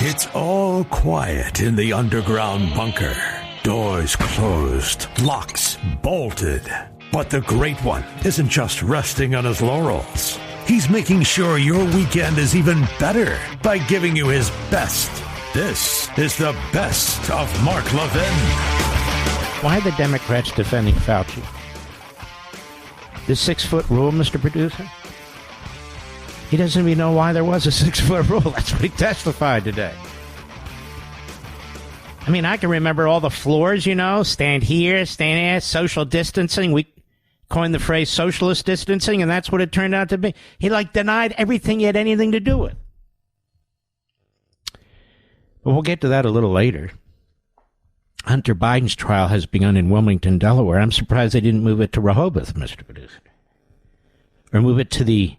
It's all quiet in the underground bunker. Doors closed, locks bolted. But the Great One isn't just resting on his laurels. He's making sure your weekend is even better by giving you his best. This is the best of Mark Levin. Why are the Democrats defending Fauci? The 6-foot rule, Mr. Producer? He doesn't even know why there was a 6-foot rule. That's what he testified today. I mean, I can remember all the floors, stand here, stand there, social distancing. We coined the phrase socialist distancing, and that's what it turned out to be. He, denied everything he had anything to do with. But we'll get to that a little later. Hunter Biden's trial has begun in Wilmington, Delaware. I'm surprised they didn't move it to Rehoboth, Mr. Producer. Or move it to the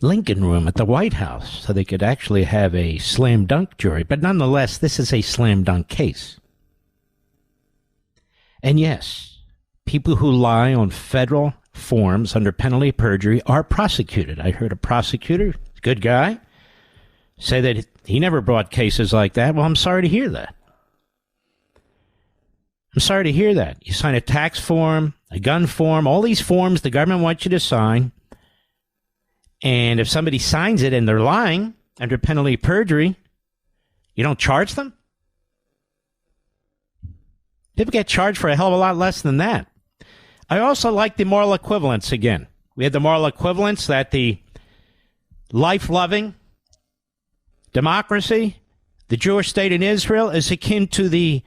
Lincoln Room at the White House so they could actually have a slam dunk jury. But nonetheless, this is a slam dunk case. And yes, people who lie on federal forms under penalty of perjury are prosecuted. I heard a prosecutor, good guy, say that he never brought cases like that. Well, I'm sorry to hear that. I'm sorry to hear that. You sign a tax form, a gun form, all these forms the government wants you to sign. And if somebody signs it and they're lying under penalty of perjury, you don't charge them? People get charged for a hell of a lot less than that. I also like the moral equivalence again. We had the moral equivalence that the life-loving democracy, the Jewish state in Israel, is akin to the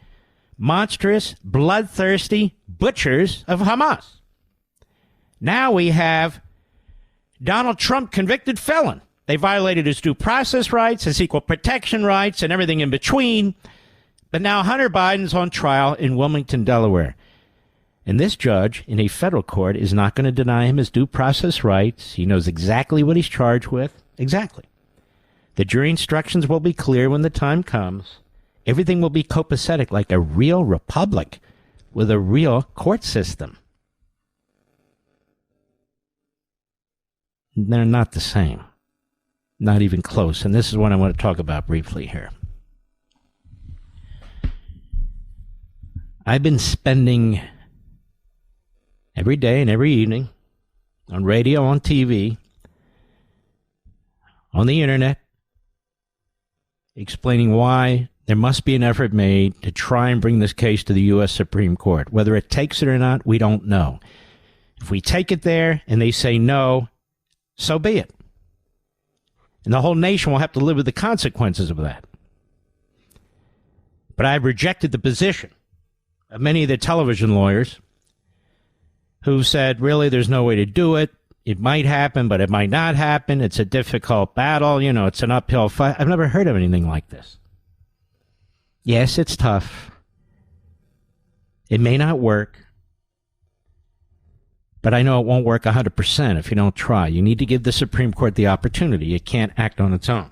monstrous, bloodthirsty butchers of Hamas. Now we have Donald Trump, convicted felon. They violated his due process rights, his equal protection rights, and everything in between. But now Hunter Biden's on trial in Wilmington, Delaware. And this judge in a federal court is not going to deny him his due process rights. He knows exactly what he's charged with. Exactly. The jury instructions will be clear when the time comes. Everything will be copacetic like a real republic with a real court system. They're not the same. Not even close. And this is what I want to talk about briefly here. I've been spending every day and every evening on radio, on TV, on the internet, explaining why there must be an effort made to try and bring this case to the U.S. Supreme Court. Whether it takes it or not, we don't know. If we take it there and they say no, so be it. And the whole nation will have to live with the consequences of that. But I've rejected the position of many of the television lawyers who said, really, there's no way to do it. It might happen, but it might not happen. It's a difficult battle. It's an uphill fight. I've never heard of anything like this. Yes, it's tough. It may not work. But I know it won't work 100% if you don't try. You need to give the Supreme Court the opportunity. It can't act on its own.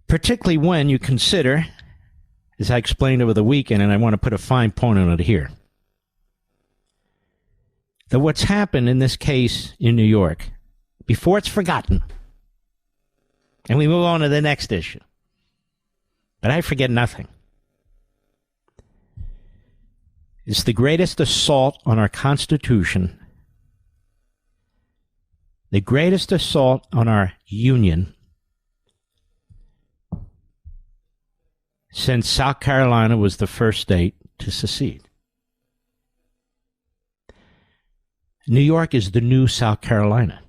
Particularly when you consider, as I explained over the weekend, and I want to put a fine point on it here, that what's happened in this case in New York, before it's forgotten, and we move on to the next issue, but I forget nothing. It's the greatest assault on our Constitution, the greatest assault on our Union since South Carolina was the first state to secede. New York is the new South Carolina.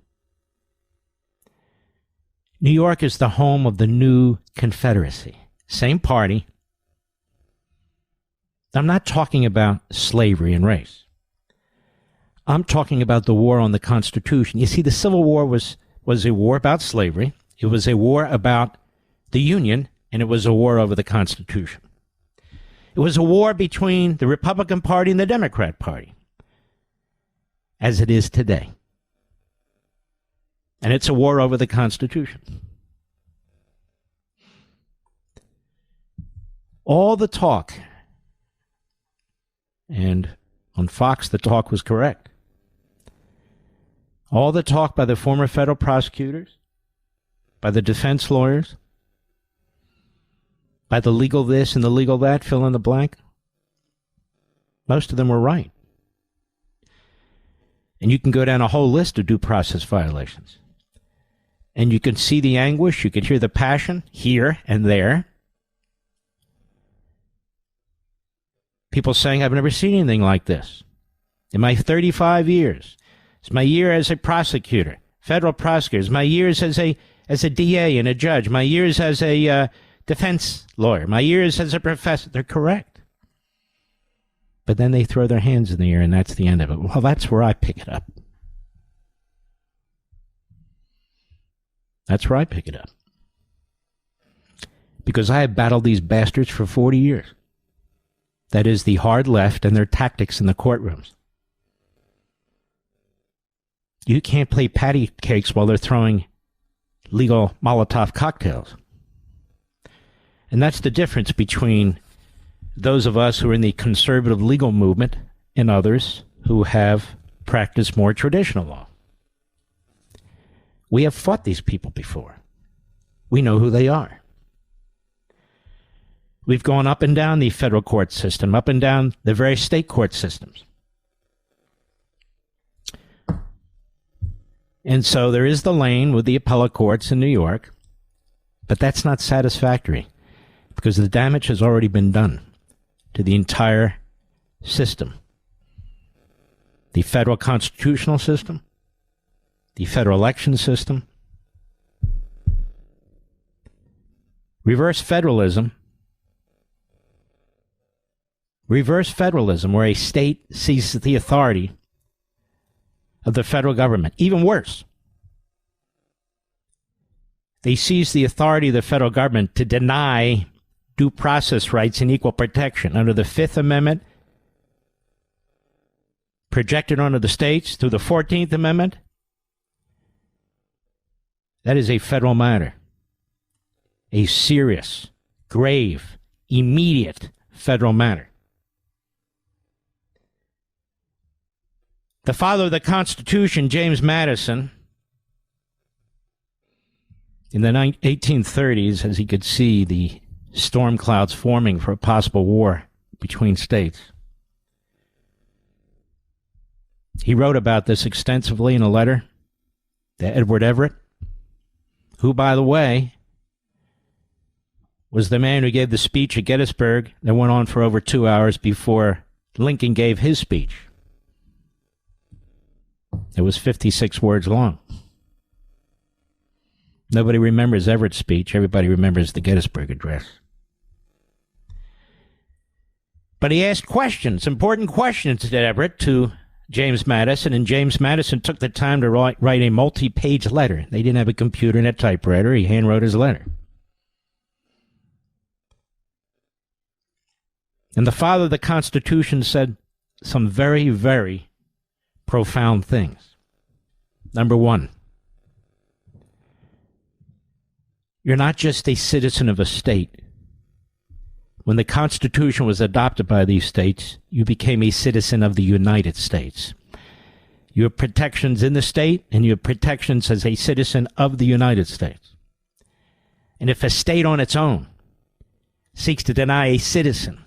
New York is the home of the new Confederacy. Same party. I'm not talking about slavery and race. I'm talking about the war on the Constitution. You see, the Civil War was a war about slavery. It was a war about the Union, and it was a war over the Constitution. It was a war between the Republican Party and the Democrat Party, as it is today. And it's a war over the Constitution. All the talk, and on Fox the talk was correct, all the talk by the former federal prosecutors, by the defense lawyers, by the legal this and the legal that, fill in the blank. Most of them were right. And you can go down a whole list of due process violations. And you can see the anguish, you can hear the passion here and there. People saying, I've never seen anything like this. In my 35 years, it's my year as a prosecutor, federal prosecutor, it's my years as a DA and a judge, my years as a defense lawyer, my years as a professor. They're correct. But then they throw their hands in the air, and that's the end of it. Well, that's where I pick it up. That's where I pick it up. Because I have battled these bastards for 40 years. That is the hard left and their tactics in the courtrooms. You can't play patty cakes while they're throwing legal Molotov cocktails. And that's the difference between those of us who are in the conservative legal movement and others who have practiced more traditional law. We have fought these people before. We know who they are. We've gone up and down the federal court system, up and down the various state court systems. And so there is the lane with the appellate courts in New York, but that's not satisfactory because the damage has already been done to the entire system. The federal constitutional system, the federal election system, reverse federalism, where a state seizes the authority of the federal government. Even worse, they seize the authority of the federal government to deny due process rights and equal protection under the Fifth Amendment, projected onto the states through the 14th Amendment. That is a federal matter. A serious, grave, immediate federal matter. The father of the Constitution, James Madison, in the 1830s, as he could see the storm clouds forming for a possible war between states, he wrote about this extensively in a letter to Edward Everett, who, by the way, was the man who gave the speech at Gettysburg that went on for over 2 hours before Lincoln gave his speech. It was 56 words long. Nobody remembers Everett's speech. Everybody remembers the Gettysburg Address. But he asked questions, important questions to Everett, to James Madison, and James Madison took the time to write a multi-page letter. They didn't have a computer and a typewriter. He handwrote his letter. And the father of the Constitution said some very, very profound things. Number one, you're not just a citizen of a state. When the Constitution was adopted by these states, you became a citizen of the United States. You have protections in the state, and you have protections as a citizen of the United States. And if a state on its own seeks to deny a citizen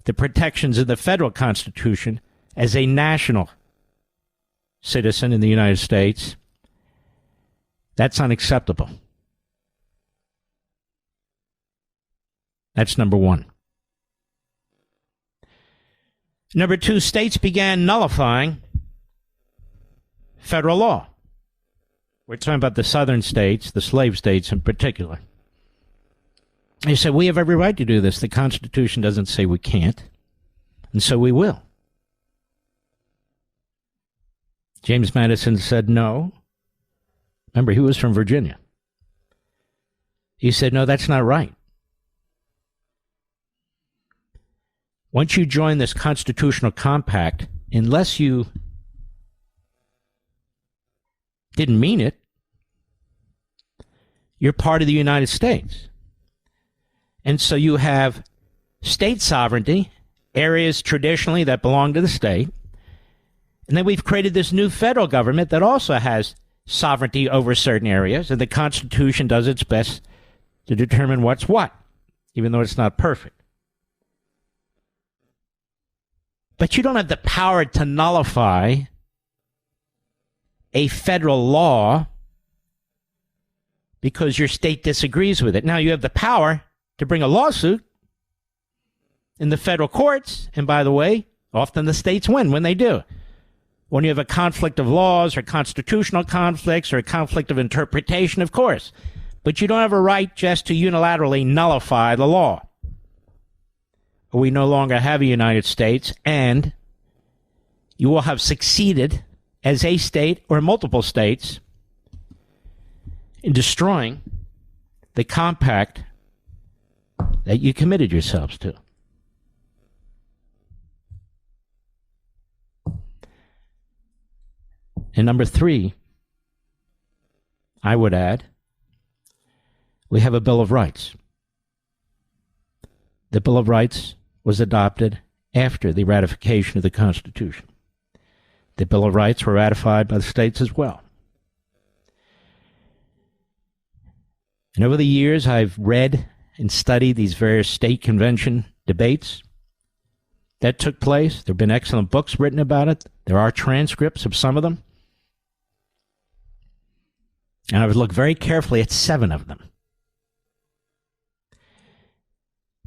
the protections of the federal Constitution as a national citizen in the United States, that's unacceptable. That's number one. Number two, states began nullifying federal law. We're talking about the southern states, the slave states in particular. They said, we have every right to do this. The Constitution doesn't say we can't, and so we will. James Madison said no. Remember, he was from Virginia. He said, no, that's not right. Once you join this constitutional compact, unless you didn't mean it, you're part of the United States. And so you have state sovereignty, areas traditionally that belong to the state, and then we've created this new federal government that also has sovereignty over certain areas, and the Constitution does its best to determine what's what, even though it's not perfect. But you don't have the power to nullify a federal law because your state disagrees with it. Now, you have the power to bring a lawsuit in the federal courts, and by the way, often the states win when they do. When you have a conflict of laws or constitutional conflicts or a conflict of interpretation, of course. But you don't have a right just to unilaterally nullify the law. We no longer have a United States, and you will have succeeded as a state or multiple states in destroying the compact that you committed yourselves to. And number 3, I would add, we have a Bill of Rights. The Bill of Rights was adopted after the ratification of the Constitution. The Bill of Rights were ratified by the states as well. And over the years, I've read and studied these various state convention debates that took place. There have been excellent books written about it. There are transcripts of some of them. And I would look very carefully at 7 of them.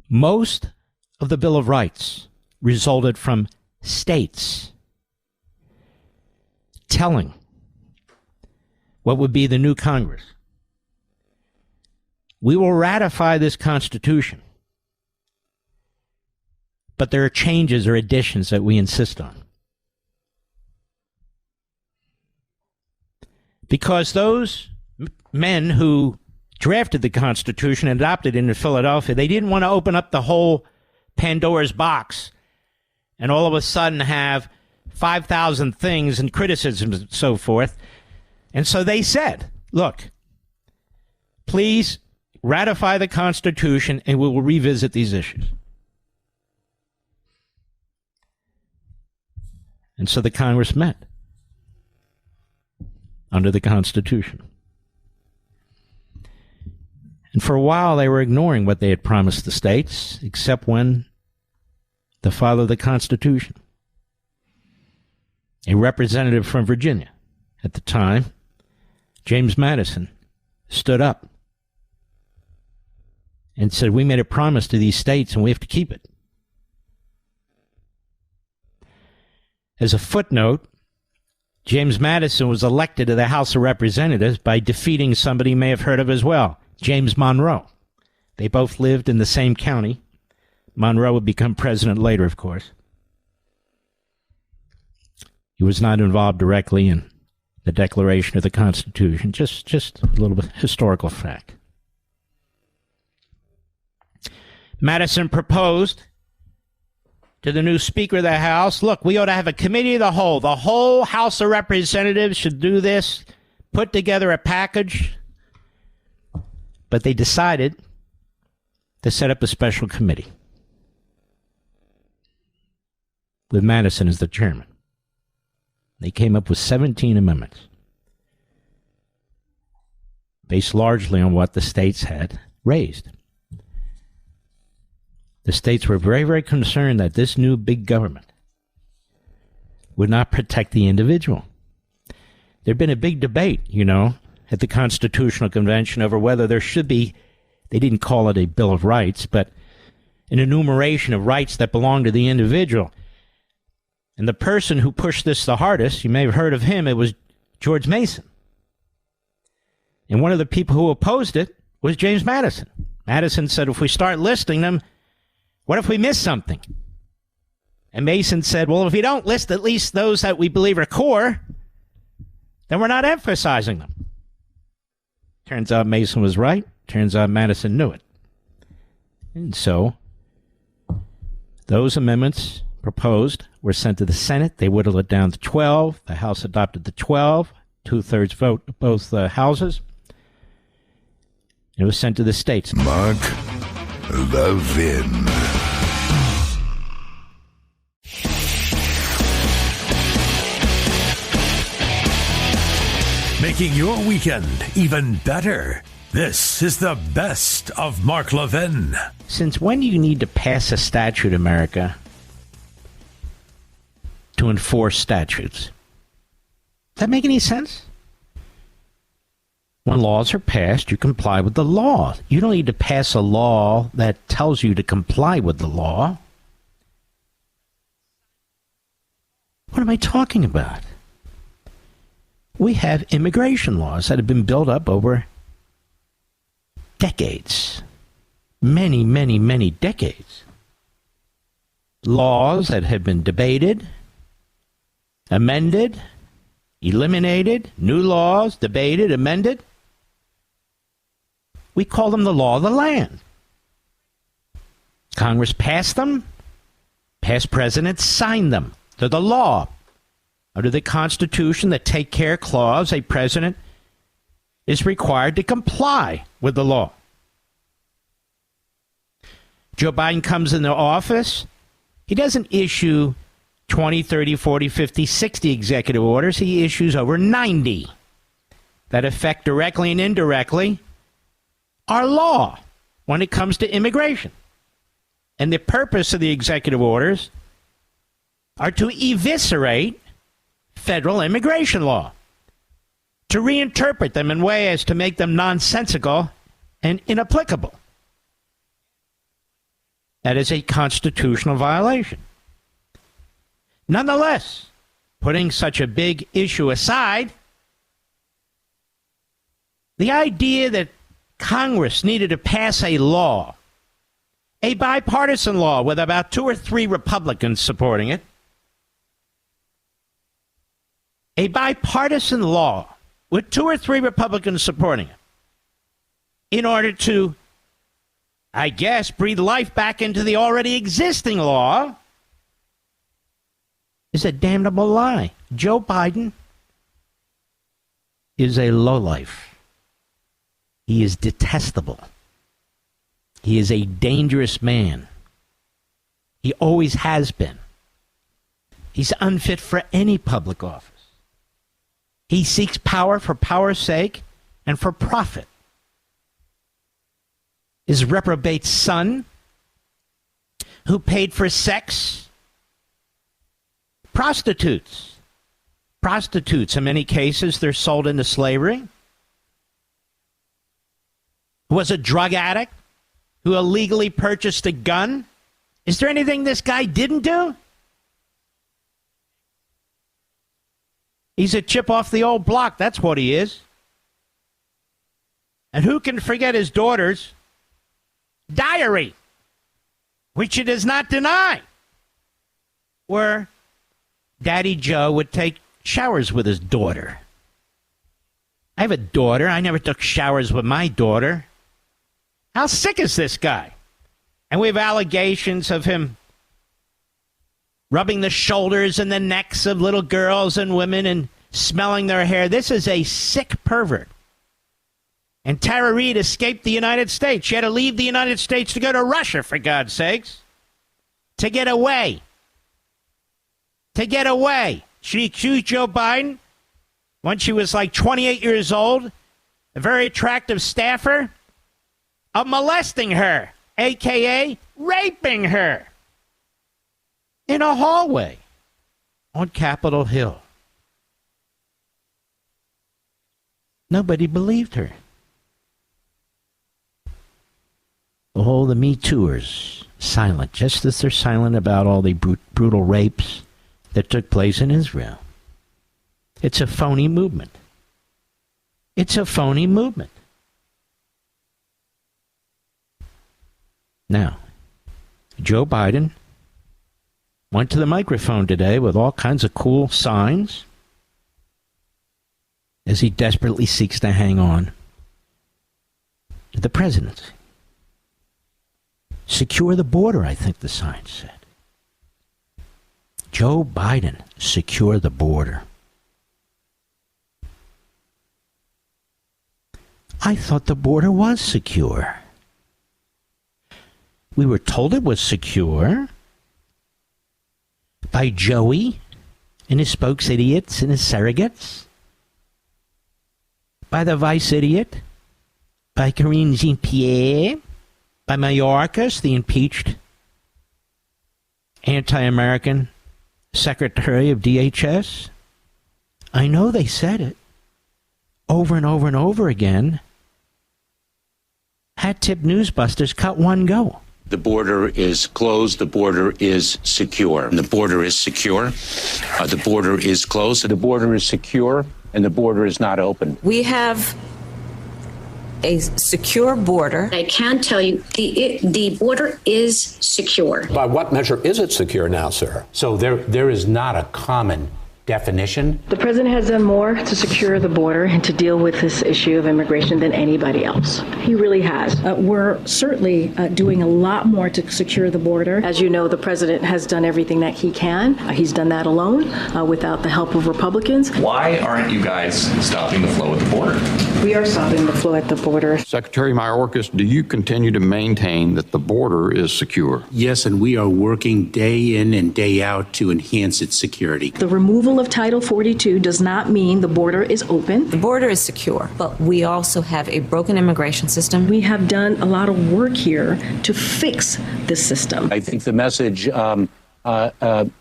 Most of the Bill of Rights resulted from states telling what would be the new Congress, we will ratify this Constitution, but there are changes or additions that we insist on. Because those men who drafted the Constitution and adopted it in Philadelphia, they didn't want to open up the whole Pandora's box and all of a sudden have 5,000 things and criticisms and so forth. And so they said, look, please ratify the Constitution and we will revisit these issues. And so the Congress met under the Constitution. And for a while, they were ignoring what they had promised the states, except when the father of the Constitution, a representative from Virginia at the time, James Madison, stood up and said, we made a promise to these states and we have to keep it. As a footnote, James Madison was elected to the House of Representatives by defeating somebody you may have heard of as well, James Monroe. They both lived in the same county. Monroe would become president later, of course. He was not involved directly in the declaration of the Constitution, just a little bit historical fact. Madison proposed to the new Speaker of the House, look, we ought to have a committee of the whole. The whole House of Representatives should do this, put together a package. But they decided to set up a special committee with Madison as the chairman. They came up with 17 amendments based largely on what the states had raised. The states were very, very concerned that this new big government would not protect the individual. There'd been a big debate, at the Constitutional Convention over whether there should be, they didn't call it a Bill of Rights, but an enumeration of rights that belong to the individual. And the person who pushed this the hardest, you may have heard of him, it was George Mason. And one of the people who opposed it was James Madison. Madison said, if we start listing them, what if we miss something? And Mason said, well, if we don't list at least those that we believe are core, then we're not emphasizing them. Turns out Mason was right. Turns out Madison knew it. And so those amendments proposed were sent to the Senate. They whittled it down to 12. The House adopted the 12, 2/3 vote of both houses. It was sent to the states. Mark Levin. making your weekend even better. This is the best of Mark Levin. Since when do you need to pass a statute, America, to enforce statutes? Does that make any sense? When laws are passed, you comply with the law. You don't need to pass a law that tells you to comply with the law. What am I talking about? We have immigration laws that have been built up over decades. Many, many, many decades. Laws that have been debated, amended, eliminated, new laws, debated, amended. We call them the law of the land. Congress passed them. Past presidents signed them. They're the law. Under the Constitution, the Take Care Clause, a president is required to comply with the law. Joe Biden comes into office. He doesn't issue 20, 30, 40, 50, 60 executive orders. He issues over 90 that affect directly and indirectly our law when it comes to immigration. And the purpose of the executive orders are to eviscerate federal immigration law, to reinterpret them in ways to make them nonsensical and inapplicable. That is a constitutional violation. Nonetheless, putting such a big issue aside, the idea that Congress needed to pass a law, a bipartisan law with about 2 or 3 Republicans supporting it, a bipartisan law with 2 or 3 Republicans supporting it, in order to, I guess, breathe life back into the already existing law, is a damnable lie. Joe Biden is a lowlife. He is detestable. He is a dangerous man. He always has been. He's unfit for any public office. He seeks power for power's sake and for profit. His reprobate son, who paid for sex, prostitutes, in many cases, they're sold into slavery, who was a drug addict, who illegally purchased a gun. Is there anything this guy didn't do? He's a chip off the old block. That's what he is. And who can forget his daughter's diary, which he does not deny, where Daddy Joe would take showers with his daughter. I have a daughter. I never took showers with my daughter. How sick is this guy? And we have allegations of him rubbing the shoulders and the necks of little girls and women and smelling their hair. This is a sick pervert. And Tara Reid escaped the United States. She had to leave the United States to go to Russia, for God's sakes. To get away. She accused Joe Biden when she was like 28 years old, a very attractive staffer, of molesting her, a.k.a. raping her, in a hallway on Capitol Hill. Nobody believed her. All the Me Tooers, silent, just as they're silent about all the brutal rapes that took place in Israel. It's a phony movement. Now, Joe Biden went to the microphone today with all kinds of cool signs as he desperately seeks to hang on to the presidency. Secure the border, I think the sign said. Joe Biden, secure the border. I thought the border was secure. We were told it was secure by Joey and his spokes idiots and his surrogates. by the vice idiot, by Karine Jean-Pierre, by Mayorkas, the impeached anti-American secretary of DHS. I know they said it over and over and over again. Hat tip newsbusters, cut one, go. The border is closed. The border is secure. The border is secure. The border is closed. The border is secure, and the border is not open. We have a secure border. I can tell you the border is secure. By what measure is it secure now, sir? So there is not a common definition. The president has done more to secure the border and to deal with this issue of immigration than anybody else. He really has. We're certainly doing a lot more to secure the border. As you know, the president has done everything that he can. He's done that alone without the help of Republicans. Why aren't you guys stopping the flow at the border? We are stopping the flow at the border. Secretary Mayorkas, do you continue to maintain that the border is secure? Yes, and we are working day in and day out to enhance its security. The removal of Title 42 does not mean the border is open. The border is secure, but we also have a broken immigration system. We have done a lot of work here to fix this system. I think the message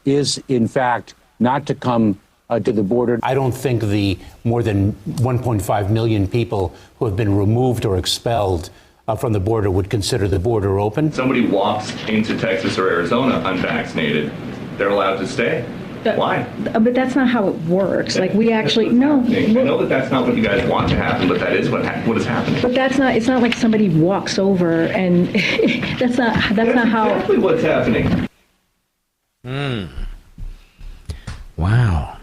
is, in fact, not to come to the border. I don't think the more than 1.5 million people who have been removed or expelled from the border would consider the border open. Somebody walks into Texas or Arizona unvaccinated, they're allowed to stay. Why? But that's not how it works. Like, we actually, no. I know that that's not what you guys want to happen, but that is what is happening. But that's not, it's not like somebody walks over and that's not how. Exactly what's happening. Wow.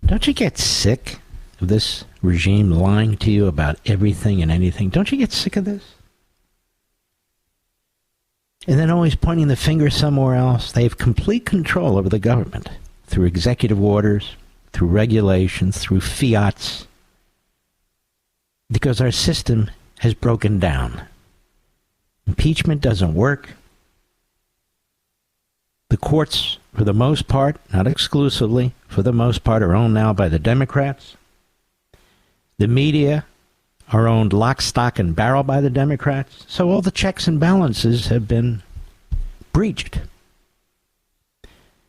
Don't you get sick of this regime lying to you about everything and anything? Don't you get sick of this? And then always pointing the finger somewhere else. They have complete control over the government through executive orders, through regulations, through fiats, because our system has broken down. Impeachment doesn't work. The courts, for the most part, not exclusively, for the most part, are owned now by the Democrats. The media are owned lock, stock, and barrel by the Democrats. So all the checks and balances have been breached.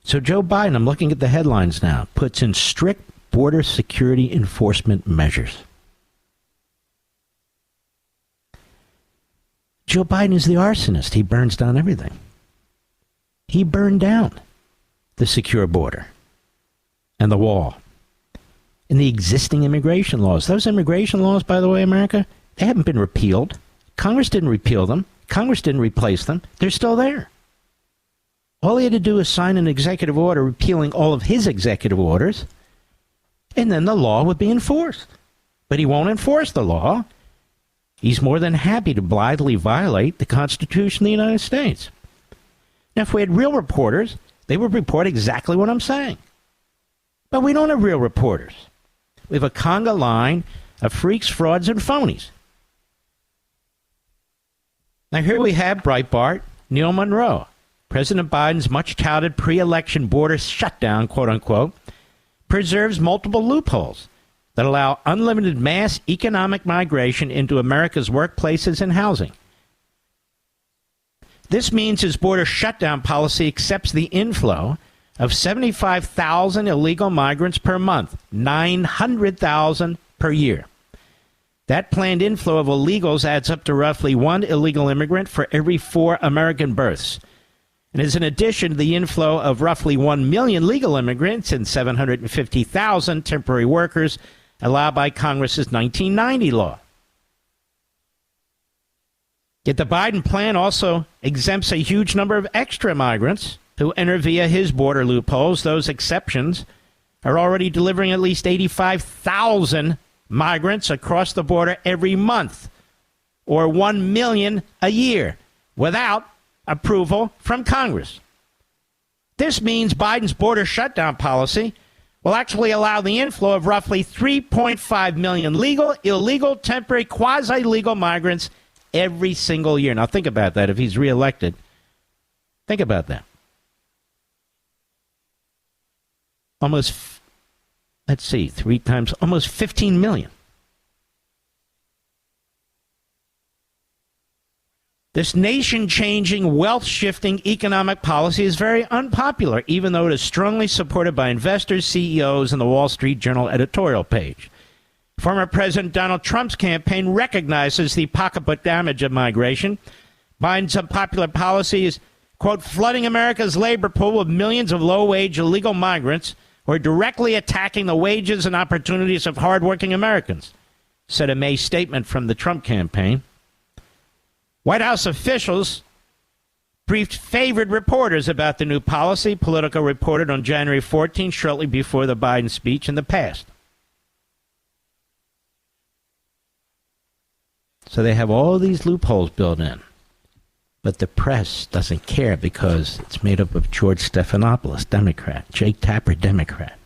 So Joe Biden, I'm looking at the headlines now, puts in strict border security enforcement measures. Joe Biden is the arsonist. He burns down everything. He burned down the secure border and the wall and the existing immigration laws. Those immigration laws, by the way, America, they haven't been repealed. Congress didn't repeal them. Congress didn't replace them. They're still there. All he had to do is sign an executive order repealing all of his executive orders, and then the law would be enforced. But he won't enforce the law. He's more than happy to blithely violate the Constitution of the United States. Now, if we had real reporters, they would report exactly what I'm saying. But we don't have real reporters. We have a conga line of freaks, frauds, and phonies. Now, here we have Breitbart, Neil Monroe. President Biden's much-touted pre-election border shutdown, quote-unquote, preserves multiple loopholes that allow unlimited mass economic migration into America's workplaces and housing. This means his border shutdown policy accepts the inflow of 75,000 illegal migrants per month, 900,000 per year. That planned inflow of illegals adds up to roughly one illegal immigrant for every 4 American births, and is in addition to the inflow of roughly 1 million legal immigrants and 750,000 temporary workers allowed by Congress's 1990 law. Yet the Biden plan also exempts a huge number of extra migrants who enter via his border loopholes. Those exceptions are already delivering at least 85,000 migrants across the border every month, or 1 million a year, without approval from Congress. This means Biden's border shutdown policy will actually allow the inflow of roughly 3.5 million legal, illegal, temporary, quasi-legal migrants every single year. Now think about that if he's reelected. Think about that. Almost let's see, 3 times, almost 15 million. This nation-changing, wealth-shifting economic policy is very unpopular, even though it is strongly supported by investors, CEOs, and the Wall Street Journal editorial page. Former President Donald Trump's campaign recognizes the pocketbook damage of migration. Biden's unpopular policy is, quote, flooding America's labor pool with millions of low-wage illegal migrants who are directly attacking the wages and opportunities of hardworking Americans, said a May statement from the Trump campaign. White House officials briefed favored reporters about the new policy, Politico reported on January 14, shortly before the Biden speech in the past. So they have all these loopholes built in. But the press doesn't care because it's made up of George Stephanopoulos, Democrat, Jake Tapper, Democrat,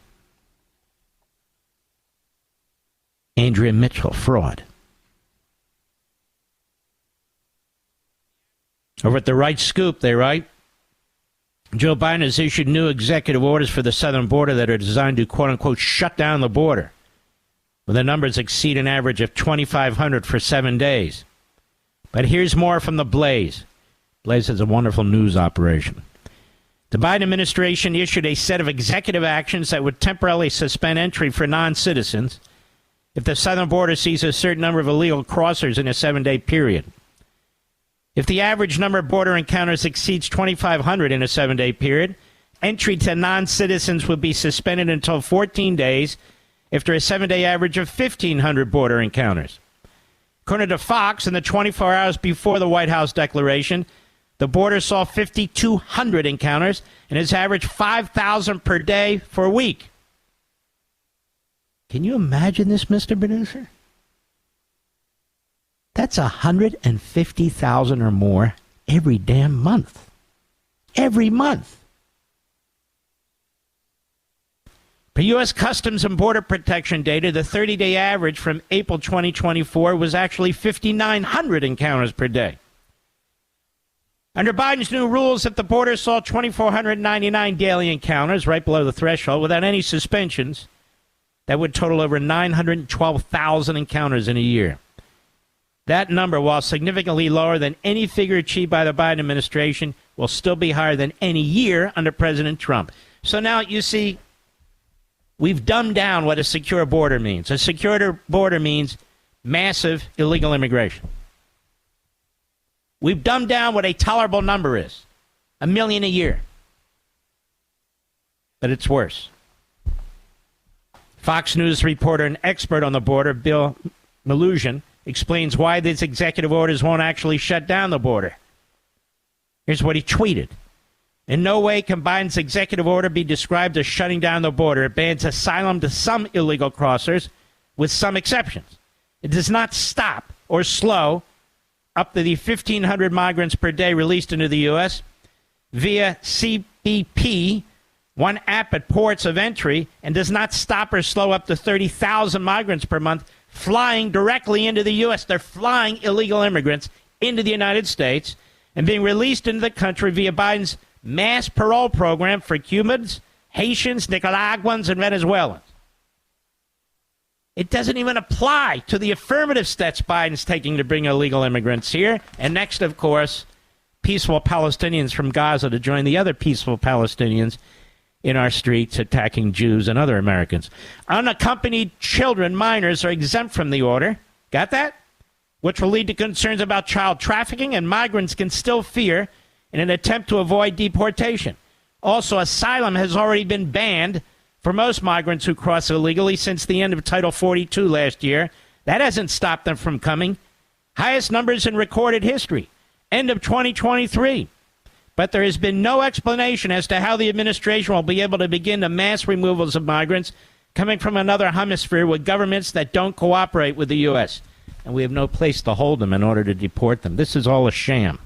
Andrea Mitchell, fraud. Over at the Right Scoop, they write, Joe Biden has issued new executive orders for the southern border that are designed to, quote-unquote, shut down the border, where the numbers exceed an average of 2,500 for 7 days. But here's more from the Blaze. Blaze is a wonderful news operation. The Biden administration issued a set of executive actions that would temporarily suspend entry for non-citizens if the southern border sees a certain number of illegal crossers in a 7-day period. If the average number of border encounters exceeds 2,500 in a 7-day period, entry to non-citizens would be suspended until 14 days after a 7-day average of 1,500 border encounters. According to Fox, in the 24 hours before the White House declaration, the border saw 5,200 encounters and has averaged 5,000 per day for a week. Can you imagine this, Mr. Producer? That's 150,000 or more every damn month. Every month. Per U.S. Customs and Border Protection data, the 30-day average from April 2024 was actually 5,900 encounters per day. Under Biden's new rules, if the border saw 2,499 daily encounters, right below the threshold, without any suspensions, that would total over 912,000 encounters in a year. That number, while significantly lower than any figure achieved by the Biden administration, will still be higher than any year under President Trump. So now, you see, we've dumbed down what a secure border means. A secure border means massive illegal immigration. We've dumbed down what a tolerable number is. 1 million a year. But it's worse. Fox News reporter and expert on the border, Bill Malusian, explains why these executive orders won't actually shut down the border. Here's what he tweeted. In no way can Biden's executive order be described as shutting down the border. It bans asylum to some illegal crossers, with some exceptions. It does not stop or slow up to the 1,500 migrants per day released into the U.S. via CBP, one app at ports of entry, and does not stop or slow up to 30,000 migrants per month flying directly into the U.S. They're flying illegal immigrants into the United States and being released into the country via Biden's mass parole program for Cubans, Haitians, Nicaraguans, and Venezuelans. It doesn't even apply to the affirmative steps Biden's taking to bring illegal immigrants here. And next, of course, peaceful Palestinians from Gaza to join the other peaceful Palestinians in our streets attacking Jews and other Americans. Unaccompanied children, minors, are exempt from the order. Got that? Which will lead to concerns about child trafficking, and migrants can still fear in an attempt to avoid deportation. Also, asylum has already been banned for most migrants who cross illegally since the end of Title 42 last year. That hasn't stopped them from coming. Highest numbers in recorded history. End of 2023. But there has been no explanation as to how the administration will be able to begin the mass removals of migrants coming from another hemisphere with governments that don't cooperate with the U.S. And we have no place to hold them in order to deport them. This is all a sham.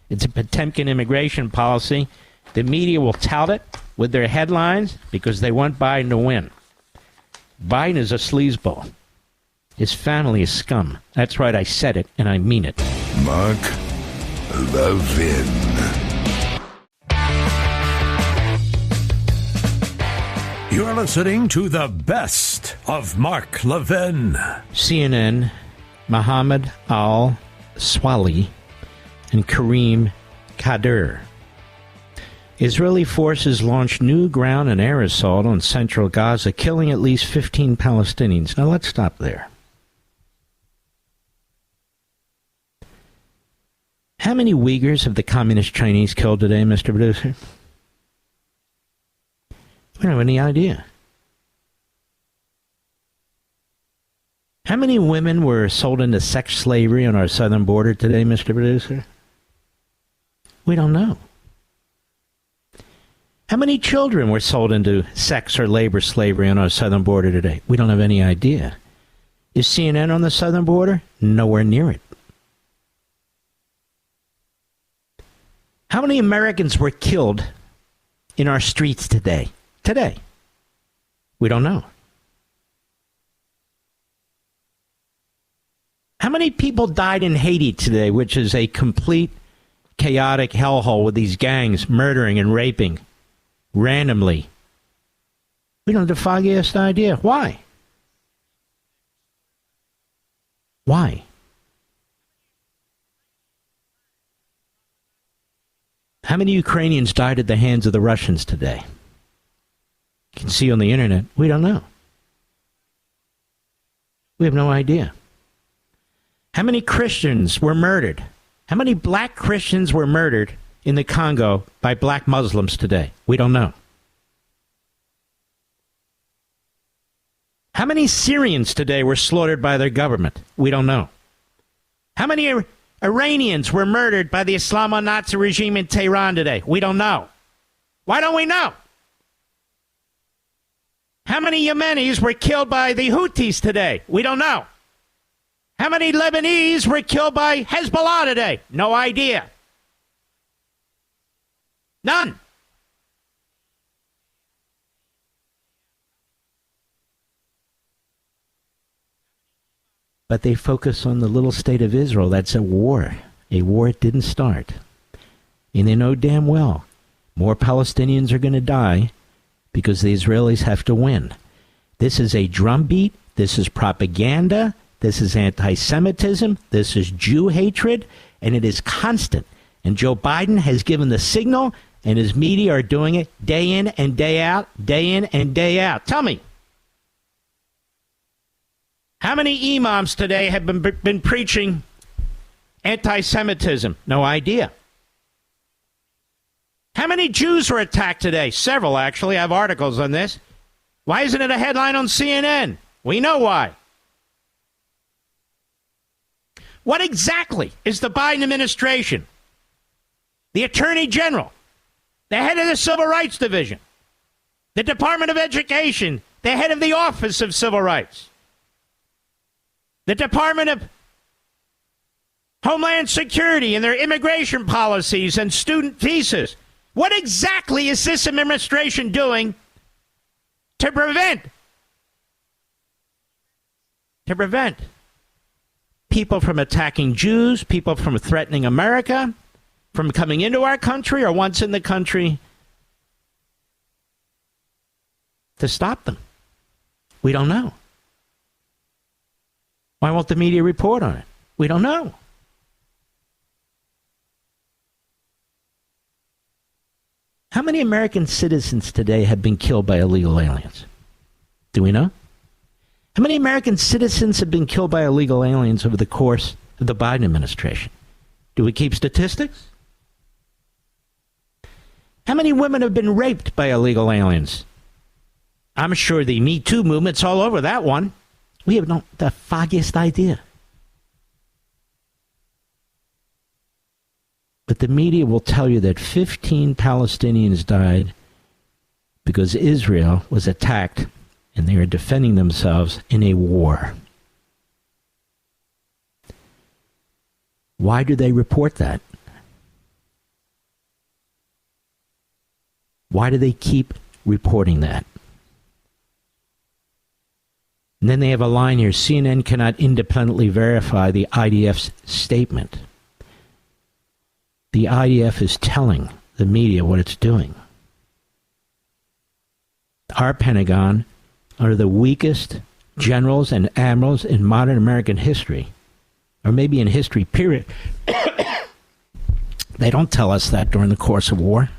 It's a Potemkin immigration policy. The media will tout it with their headlines because they want Biden to win. Biden is a sleazeball. His family is scum. That's right, I said it, and I mean it. Mark Levin. You're listening to the best of Mark Levin. CNN, Mohammed al-Swali, and Kareem Kadir. Israeli forces launched new ground and air assault on central Gaza, killing at least 15 Palestinians. Now let's stop there. How many Uyghurs have the Communist Chinese killed today, Mr. Producer? We don't have any idea. How many women were sold into sex slavery on our southern border today, Mr. Producer? We don't know. How many children were sold into sex or labor slavery on our southern border today? We don't have any idea. Is CNN on the southern border? Nowhere near it. How many Americans were killed in our streets today? Today. We don't know. How many people died in Haiti today, which is a complete chaotic hellhole with these gangs murdering and raping randomly? We don't have the foggiest idea. Why? Why? How many Ukrainians died at the hands of the Russians today? You can see on the internet. We don't know. We have no idea. How many Christians were murdered? How many black Christians were murdered in the Congo by black Muslims today? We don't know. How many Syrians today were slaughtered by their government? We don't know. How many Iranians were murdered by the Islamo-Nazi regime in Tehran today? We don't know. Why don't we know? How many Yemenis were killed by the Houthis today? We don't know. How many Lebanese were killed by Hezbollah today? No idea. None. But they focus on the little state of Israel. That's a war it didn't start. And they know damn well more Palestinians are going to die because the Israelis have to win. This is a drumbeat. This is propaganda. This is anti-Semitism. This is Jew hatred. And it is constant. And Joe Biden has given the signal, and his media are doing it day in and day out, day in and day out. Tell me, how many imams today have been preaching anti-Semitism? No idea. How many Jews were attacked today? Several, actually. I have articles on this. Why isn't it a headline on CNN? We know why. What exactly is the Biden administration, the Attorney General, the head of the Civil Rights Division, the Department of Education, the head of the Office of Civil Rights, the Department of Homeland Security and their immigration policies and student visas? What exactly is this administration doing to prevent people from attacking Jews, people from threatening America, from coming into our country, or once in the country, to stop them? We don't know. Why won't the media report on it? We don't know. How many American citizens today have been killed by illegal aliens? Do we know? How many American citizens have been killed by illegal aliens over the course of the Biden administration? Do we keep statistics? How many women have been raped by illegal aliens? I'm sure the Me Too movement's all over that one. We have not the foggiest idea. But the media will tell you that 15 Palestinians died because Israel was attacked and they are defending themselves in a war. Why do they report that? Why do they keep reporting that? And then they have a line here: CNN cannot independently verify the IDF's statement. The IDF is telling the media what it's doing. our Pentagon are the weakest generals and admirals in modern American history, or maybe in history, period. They don't tell us that during the course of war.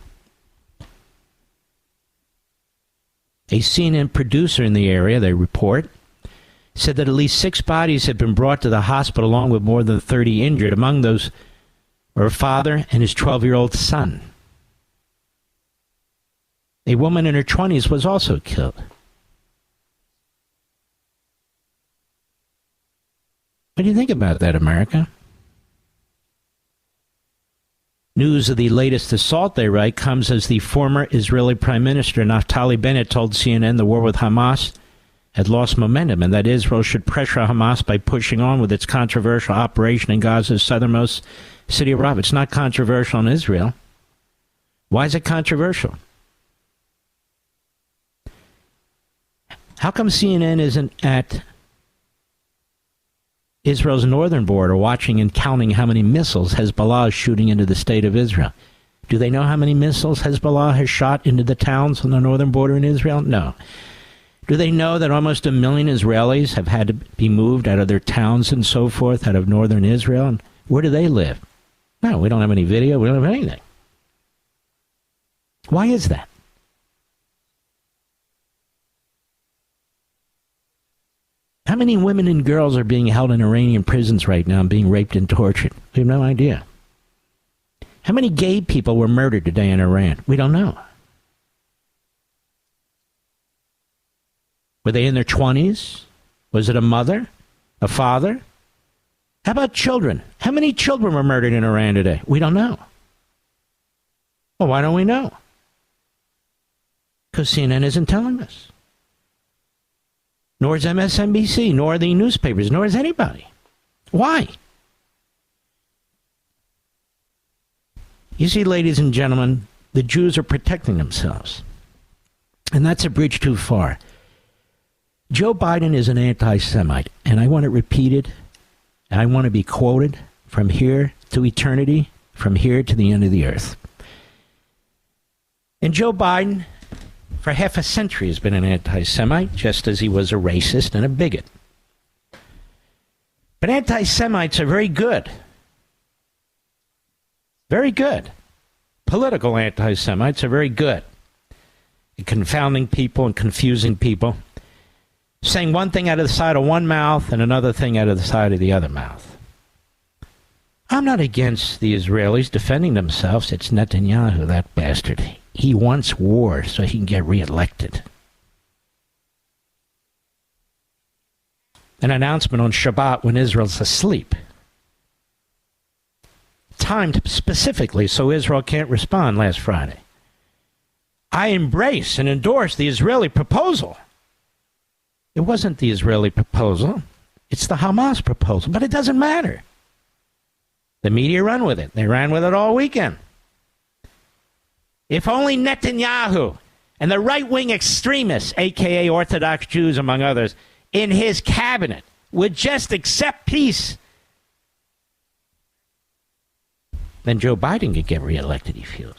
A CNN producer in the area, they report, said that at least 6 bodies had been brought to the hospital along with more than 30 injured. Among those were a father and his 12-year-old son. A woman in her 20s was also killed. What do you think about that, America? News of the latest assault, they write, comes as the former Israeli Prime Minister Naftali Bennett told CNN the war with Hamas had lost momentum and that Israel should pressure Hamas by pushing on with its controversial operation in Gaza's southernmost city of Rafah. It's not controversial in Israel. Why is it controversial? How come CNN isn't at Israel's northern border watching and counting how many missiles Hezbollah is shooting into the state of Israel? Do they know how many missiles Hezbollah has shot into the towns on the northern border in Israel? No. Do they know that almost 1 million Israelis have had to be moved out of their towns and so forth, out of northern Israel? And where do they live? No, we don't have any video. We don't have anything. Why is that? How many women and girls are being held in Iranian prisons right now and being raped and tortured? We have no idea. How many gay people were murdered today in Iran? We don't know. Were they in their 20s? Was it a mother? A father? How about children? How many children were murdered in Iran today? We don't know. Well, why don't we know? Because CNN isn't telling us. Nor is MSNBC, nor are the newspapers, nor is anybody. Why? You see, ladies and gentlemen, the Jews are protecting themselves. And that's a bridge too far. Joe Biden is an anti-Semite, and I want it repeated, and I want to be quoted from here to eternity, from here to the end of the earth. And Joe Biden, for half a century, has been an anti-Semite, just as he was a racist and a bigot. But anti-Semites are very good. Very good. Political anti-Semites are very good at confounding people and confusing people, saying one thing out of the side of one mouth and another thing out of the side of the other mouth. I'm not against the Israelis defending themselves. It's Netanyahu, that bastard. He wants war so he can get reelected. An announcement on Shabbat when Israel's asleep, timed specifically so Israel can't respond last Friday. I embrace and endorse the Israeli proposal. It wasn't the Israeli proposal. It's the Hamas proposal. But it doesn't matter. The media run with it. They ran with it all weekend. If only Netanyahu and the right-wing extremists, a.k.a. Orthodox Jews, among others, in his cabinet would just accept peace, then Joe Biden could get reelected, he feels.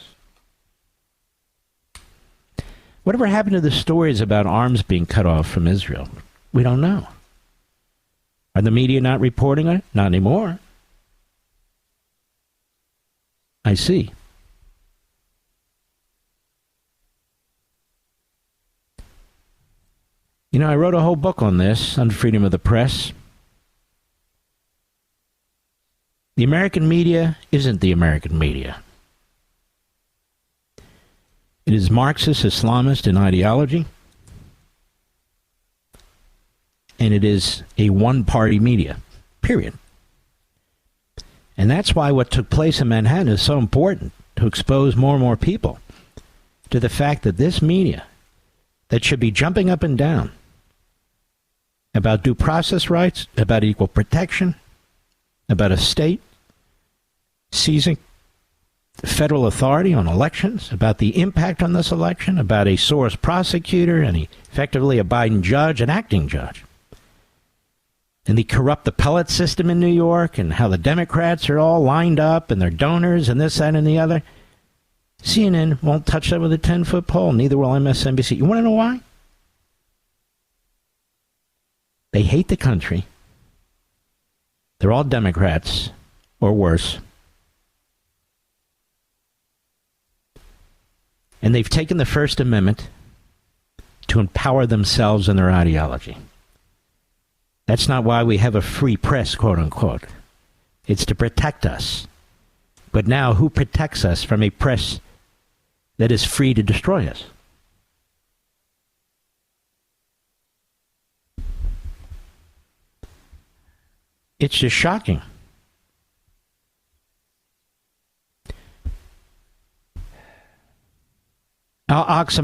Whatever happened to the stories about arms being cut off from Israel? We don't know. Are the media not reporting on it? Not anymore. I see. You know, I wrote a whole book on this, on freedom of the press. The American media isn't the American media. It is Marxist, Islamist in ideology, and it is a one-party media, period. And that's why what took place in Manhattan is so important, to expose more and more people to the fact that this media that should be jumping up and down about due process rights, about equal protection, about a state seizing federal authority on elections, about the impact on this election, about a Soros prosecutor and effectively a Biden judge, an acting judge, and the corrupt appellate system in New York, and how the Democrats are all lined up and their donors and this, that, and the other. CNN won't touch that with a 10-foot pole. Neither will MSNBC. You want to know why? They hate the country. They're all Democrats, or worse. And they've taken the First Amendment to empower themselves and their ideology. That's not why we have a free press, quote unquote. It's to protect us. But now, who protects us from a press that is free to destroy us? It's just shocking. Al-Aqsa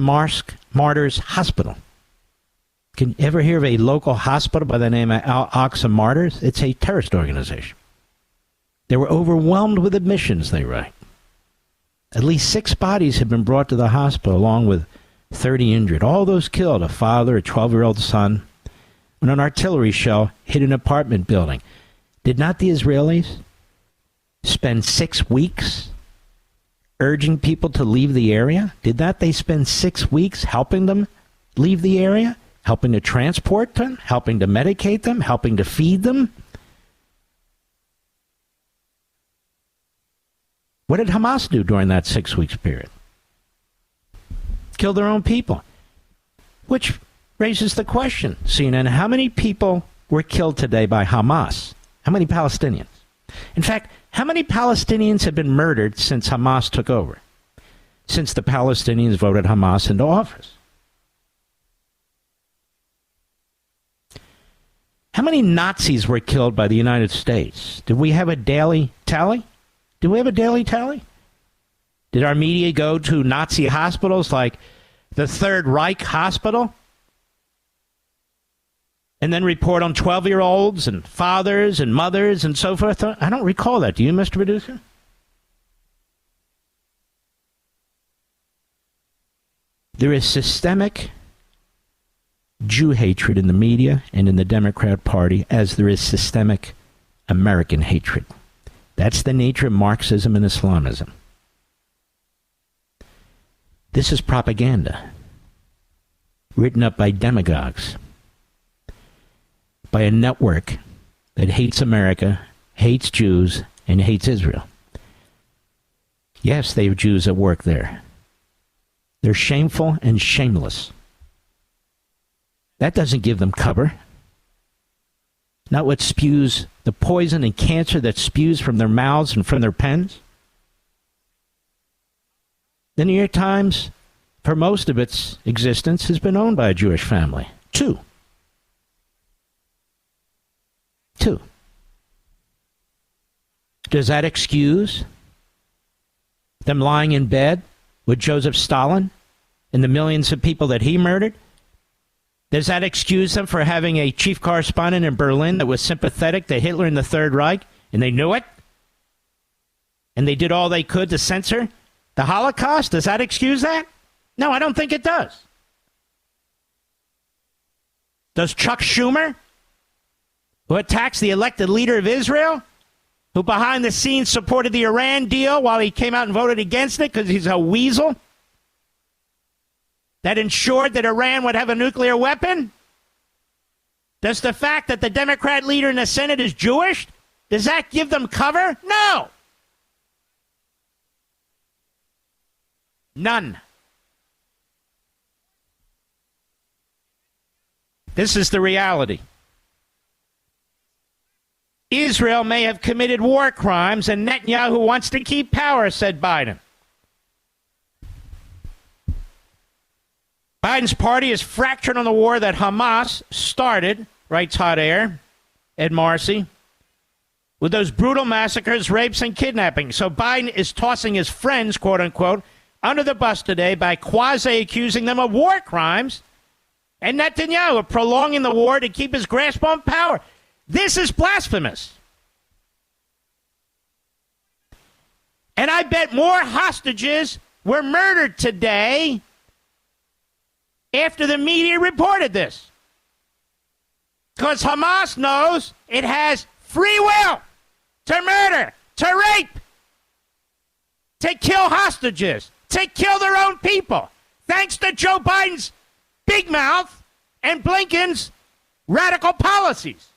Martyrs Hospital. Can you ever hear of a local hospital by the name of Al-Aqsa Martyrs? It's a terrorist organization. They were overwhelmed with admissions, they write. At least 6 bodies have been brought to the hospital, along with 30 injured. All those killed, a father, a 12-year-old son, when an artillery shell hit an apartment building. Did not the Israelis spend 6 weeks urging people to leave the area? Did not they spend 6 weeks helping them leave the area? Helping to transport them? Helping to medicate them? Helping to feed them? What did Hamas do during that 6 weeks period? Kill their own people. Which raises the question, CNN, how many people were killed today by Hamas? How many Palestinians? In fact, how many Palestinians have been murdered since Hamas took over? Since the Palestinians voted Hamas into office? How many Nazis were killed by the United States? Did we have a daily tally? Did we have a daily tally? Did our media go to Nazi hospitals like the Third Reich Hospital? And then report on 12-year-olds and fathers and mothers and so forth? I don't recall that. Do you, Mr. Producer? There is systemic Jew hatred in the media and in the Democrat Party, as there is systemic American hatred. That's the nature of Marxism and Islamism. This is propaganda written up by demagogues, by a network that hates America, hates Jews, and hates Israel. Yes, they have Jews at work there. They're shameful and shameless. That doesn't give them cover. Not what spews the poison and cancer that spews from their mouths and from their pens. The New York Times, for most of its existence, has been owned by a Jewish family. Two. Does that excuse them lying in bed with Joseph Stalin and the millions of people that he murdered? Does that excuse them for having a chief correspondent in Berlin that was sympathetic to Hitler and the Third Reich, and they knew it? And they did all they could to censor the Holocaust? Does that excuse that? No, I don't think it does. Does Chuck Schumer, who attacks the elected leader of Israel, who behind the scenes supported the Iran deal while he came out and voted against it because he's a weasel, that ensured that Iran would have a nuclear weapon? Does the fact that the Democrat leader in the Senate is Jewish, does that give them cover? No. None. This is the reality. Israel may have committed war crimes and Netanyahu wants to keep power, said Biden. Biden's party is fractured on the war that Hamas started, writes Hot Air, Ed Marcy, with those brutal massacres, rapes, and kidnapping. So Biden is tossing his friends, quote unquote, under the bus today by quasi-accusing them of war crimes, and Netanyahu prolonging the war to keep his grasp on power. This is blasphemous. And I bet more hostages were murdered today after the media reported this. Because Hamas knows it has free will to murder, to rape, to kill hostages, to kill their own people, thanks to Joe Biden's big mouth and Blinken's radical policies.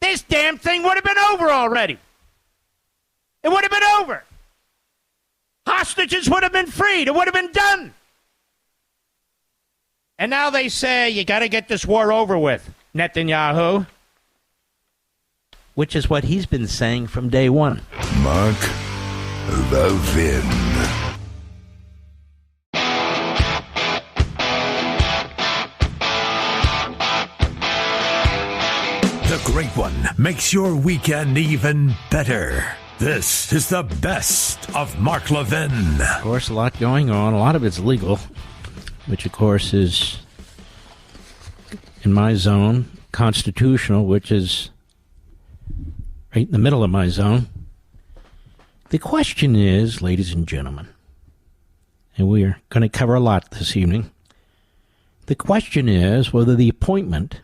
This damn thing would have been over already. It would have been over. Hostages would have been freed. It would have been done. And now they say, you got to get this war over with, Netanyahu. Which is what he's been saying from day one. Mark Levin. The Great One makes your weekend even better. This is the best of Mark Levin. Of course, a lot going on. A lot of it's legal, which, of course, is in my zone. Constitutional, which is right in the middle of my zone. The question is, ladies and gentlemen, and we are going to cover a lot this evening, the question is whether the appointment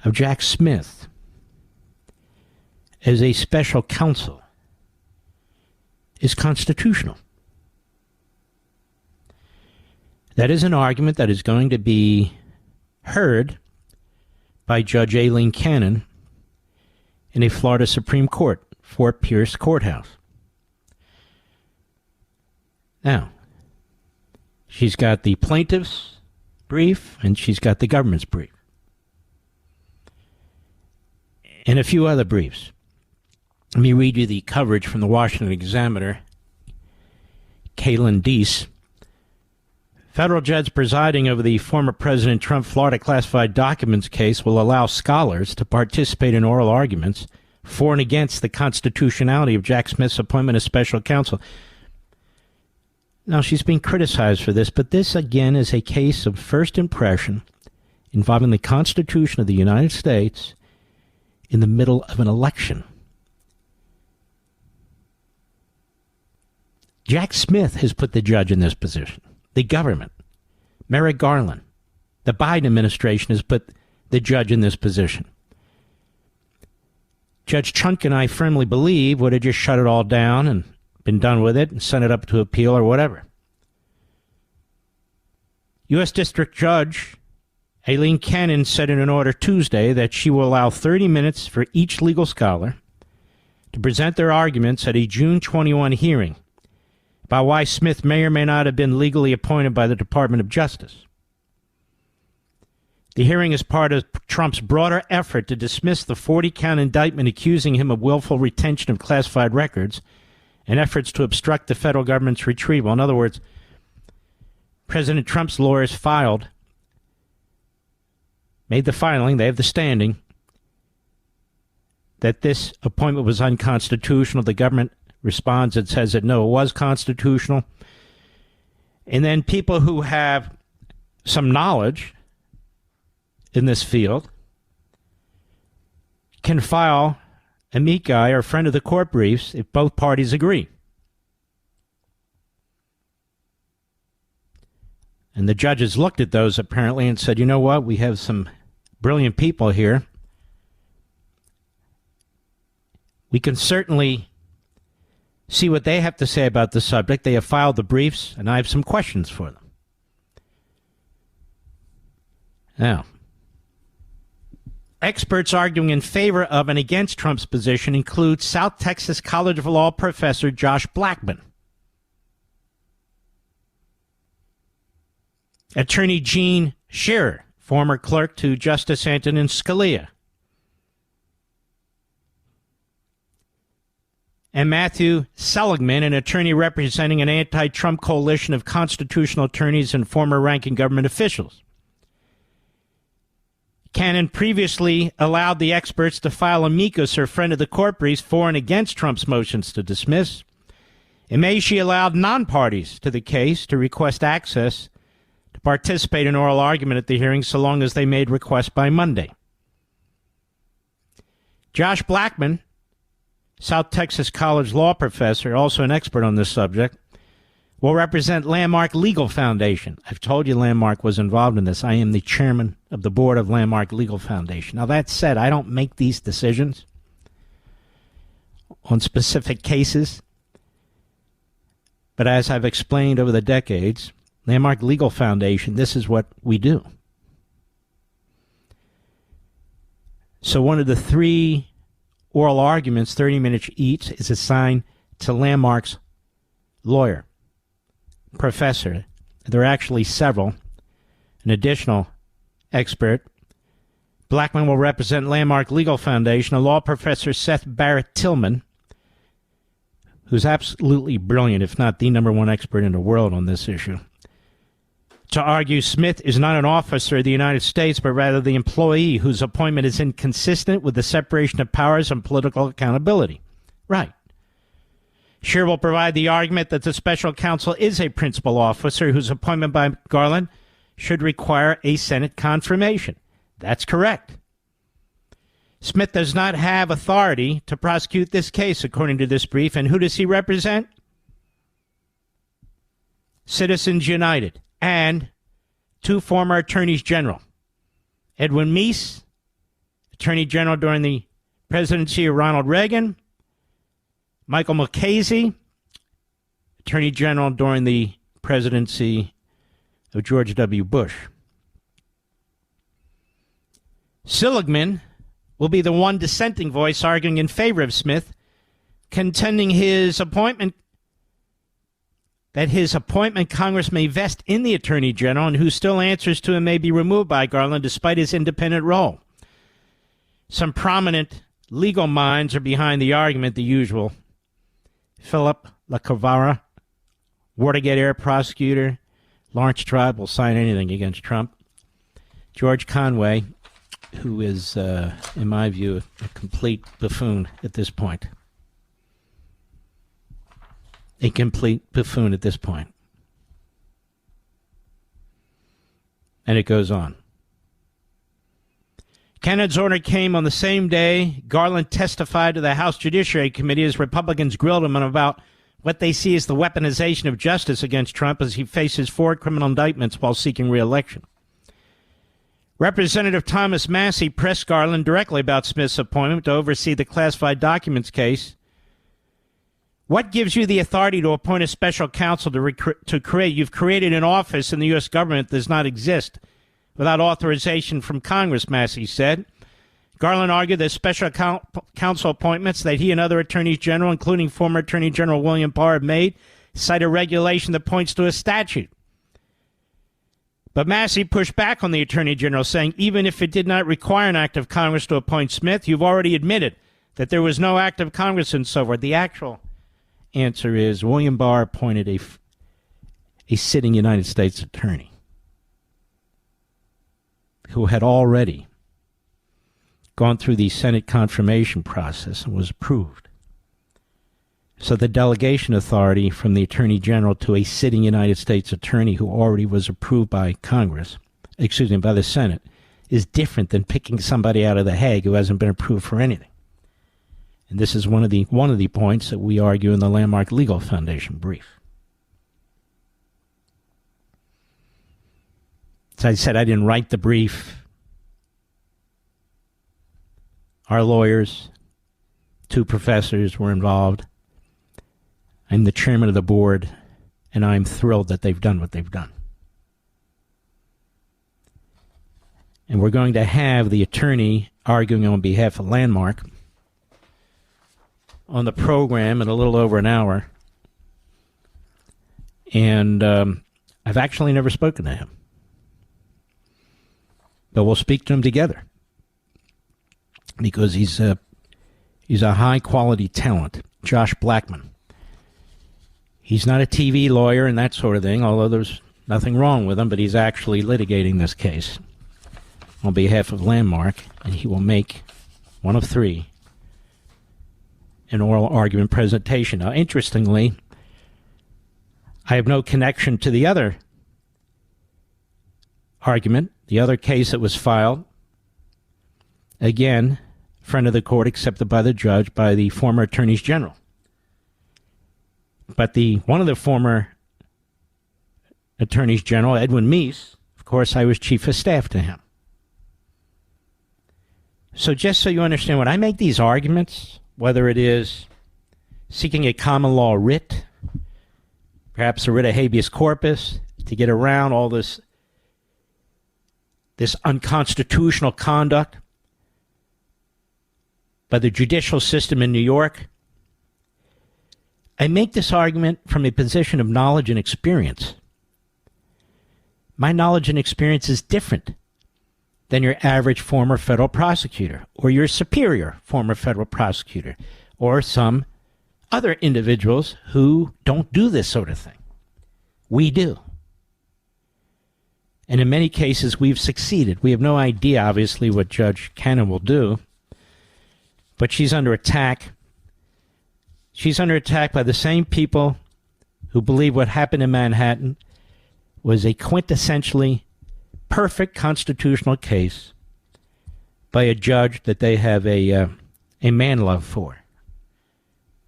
of Jack Smith as a special counsel is constitutional. That is an argument that is going to be heard by Judge Aileen Cannon in a Florida Supreme Court, Fort Pierce Courthouse. Now, she's got the plaintiff's brief and she's got the government's brief. And a few other briefs. Let me read you the coverage from the Washington Examiner. Kaylin Deese. Federal judge presiding over the former President Trump Florida classified documents case will allow scholars to participate in oral arguments for and against the constitutionality of Jack Smith's appointment as special counsel. Now, she's being criticized for this, but this, again, is a case of first impression involving the Constitution of the United States in the middle of an election. Jack Smith has put the judge in this position. The government, Merrick Garland, the Biden administration has put the judge in this position. Judge Chunkin, I firmly believe, would have just shut it all down and been done with it and sent it up to appeal or whatever. U.S. District Judge Aileen Cannon said in an order Tuesday that she will allow 30 minutes for each legal scholar to present their arguments at a June 21 hearing about why Smith may or may not have been legally appointed by the Department of Justice. The hearing is part of Trump's broader effort to dismiss the 40-count indictment accusing him of willful retention of classified records and efforts to obstruct the federal government's retrieval. In other words, President Trump's lawyers made the filing, they have the standing, that this appointment was unconstitutional. The government responds and says that no, it was constitutional. And then people who have some knowledge in this field can file amici or friend of the court briefs if both parties agree. And the judges looked at those apparently and said, you know what, we have some brilliant people here. We can certainly see what they have to say about the subject. They have filed the briefs, and I have some questions for them. Now, experts arguing in favor of and against Trump's position include South Texas College of Law professor Josh Blackman, attorney Jean Scherer, former clerk to Justice Antonin Scalia, and Matthew Seligman, an attorney representing an anti-Trump coalition of constitutional attorneys and former ranking government officials. Cannon previously allowed the experts to file amicus or friend of the court briefs for and against Trump's motions to dismiss. In May, she allowed non-parties to the case to request access to participate in oral argument at the hearing so long as they made requests by Monday. Josh Blackman, South Texas College law professor, also an expert on this subject, will represent Landmark Legal Foundation. I've told you Landmark was involved in this. I am the chairman of the board of Landmark Legal Foundation. Now, that said, I don't make these decisions on specific cases, But as I've explained over the decades, Landmark Legal Foundation, this is what we do. So one of the 3 oral arguments, 30 minutes each, is assigned to Landmark's lawyer, professor. There are actually several. An additional expert. Blackman will represent Landmark Legal Foundation, a law professor, Seth Barrett Tillman, who's absolutely brilliant, if not the number one expert in the world on this issue, to argue Smith is not an officer of the United States, but rather the employee whose appointment is inconsistent with the separation of powers and political accountability. Right. Scheer will provide the argument that the special counsel is a principal officer whose appointment by Garland should require a Senate confirmation. That's correct. Smith does not have authority to prosecute this case, according to this brief. And who does he represent? Citizens United and 2 former attorneys general. Edwin Meese, attorney general during the presidency of Ronald Reagan. Michael Mukasey, attorney general during the presidency of George W. Bush. Seligman will be the one dissenting voice arguing in favor of Smith, contending that his appointment Congress may vest in the Attorney General, and who still answers to him may be removed by Garland despite his independent role. Some prominent legal minds are behind the argument, the usual. Philip LaCavara, Watergate-era prosecutor. Lawrence Tribe will sign anything against Trump. George Conway, who is, in my view, a complete buffoon at this point. A complete buffoon at this point. And it goes on. Cannon's order came on the same day Garland testified to the House Judiciary Committee as Republicans grilled him about what they see as the weaponization of justice against Trump as he faces 4 criminal indictments while seeking re-election. Representative Thomas Massey pressed Garland directly about Smith's appointment to oversee the classified documents case. What gives you the authority to appoint a special counsel to create? You've created an office in the U.S. government that does not exist without authorization from Congress, Massey said. Garland argued that special counsel appointments that he and other attorneys general, including former Attorney General William Barr, have made, cite a regulation that points to a statute. But Massey pushed back on the Attorney General, saying even if it did not require an act of Congress to appoint Smith, you've already admitted that there was no act of Congress and so forth. The actual answer is William Barr appointed a sitting United States attorney who had already gone through the Senate confirmation process and was approved. So the delegation authority from the Attorney General to a sitting United States attorney who already was approved by Congress, by the Senate, is different than picking somebody out of The Hague who hasn't been approved for anything. And this is one of the points that we argue in the Landmark Legal Foundation brief. As I said, I didn't write the brief. Our lawyers, 2 professors were involved. I'm the chairman of the board, and I'm thrilled that they've done what they've done. And we're going to have the attorney arguing on behalf of Landmark on the program in a little over an hour. And I've actually never spoken to him. But we'll speak to him together, because he's a high-quality talent, Josh Blackman. He's not a TV lawyer and that sort of thing, although there's nothing wrong with him, but he's actually litigating this case on behalf of Landmark, and he will make one of 3 an oral argument presentation. Now, interestingly, I have no connection to the other argument, the other case that was filed. Again, friend of the court, accepted by the judge, by the former attorneys general. But one of the former attorneys general, Edwin Meese, of course, I was chief of staff to him. So just so you understand, when I make these arguments, whether it is seeking a common law writ, perhaps a writ of habeas corpus to get around all this unconstitutional conduct by the judicial system in New York. I make this argument from a position of knowledge and experience. My knowledge and experience is different than your average former federal prosecutor or your superior former federal prosecutor or some other individuals who don't do this sort of thing. We do. And in many cases, we've succeeded. We have no idea, obviously, what Judge Cannon will do, but she's under attack. She's under attack by the same people who believe what happened in Manhattan was a quintessentially perfect constitutional case by a judge that they have a man love for,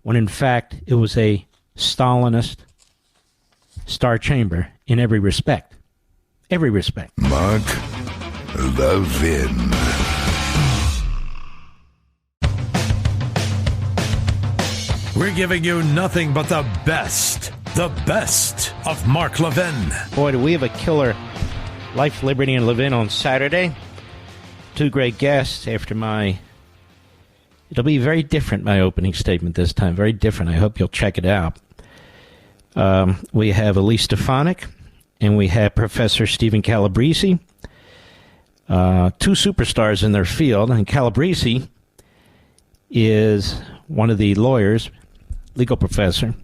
when in fact it was a Stalinist star chamber in every respect. Every respect. Mark Levin. We're giving you nothing but the best of Mark Levin. Boy, do we have a killer Life, Liberty, and Levin on Saturday. Two great guests after it'll be very different, my opening statement this time. Very different. I hope you'll check it out. We have Elise Stefanik and we have Professor Stephen Calabrese. Two superstars in their field. And Calabrese is one of the lawyers, legal professor,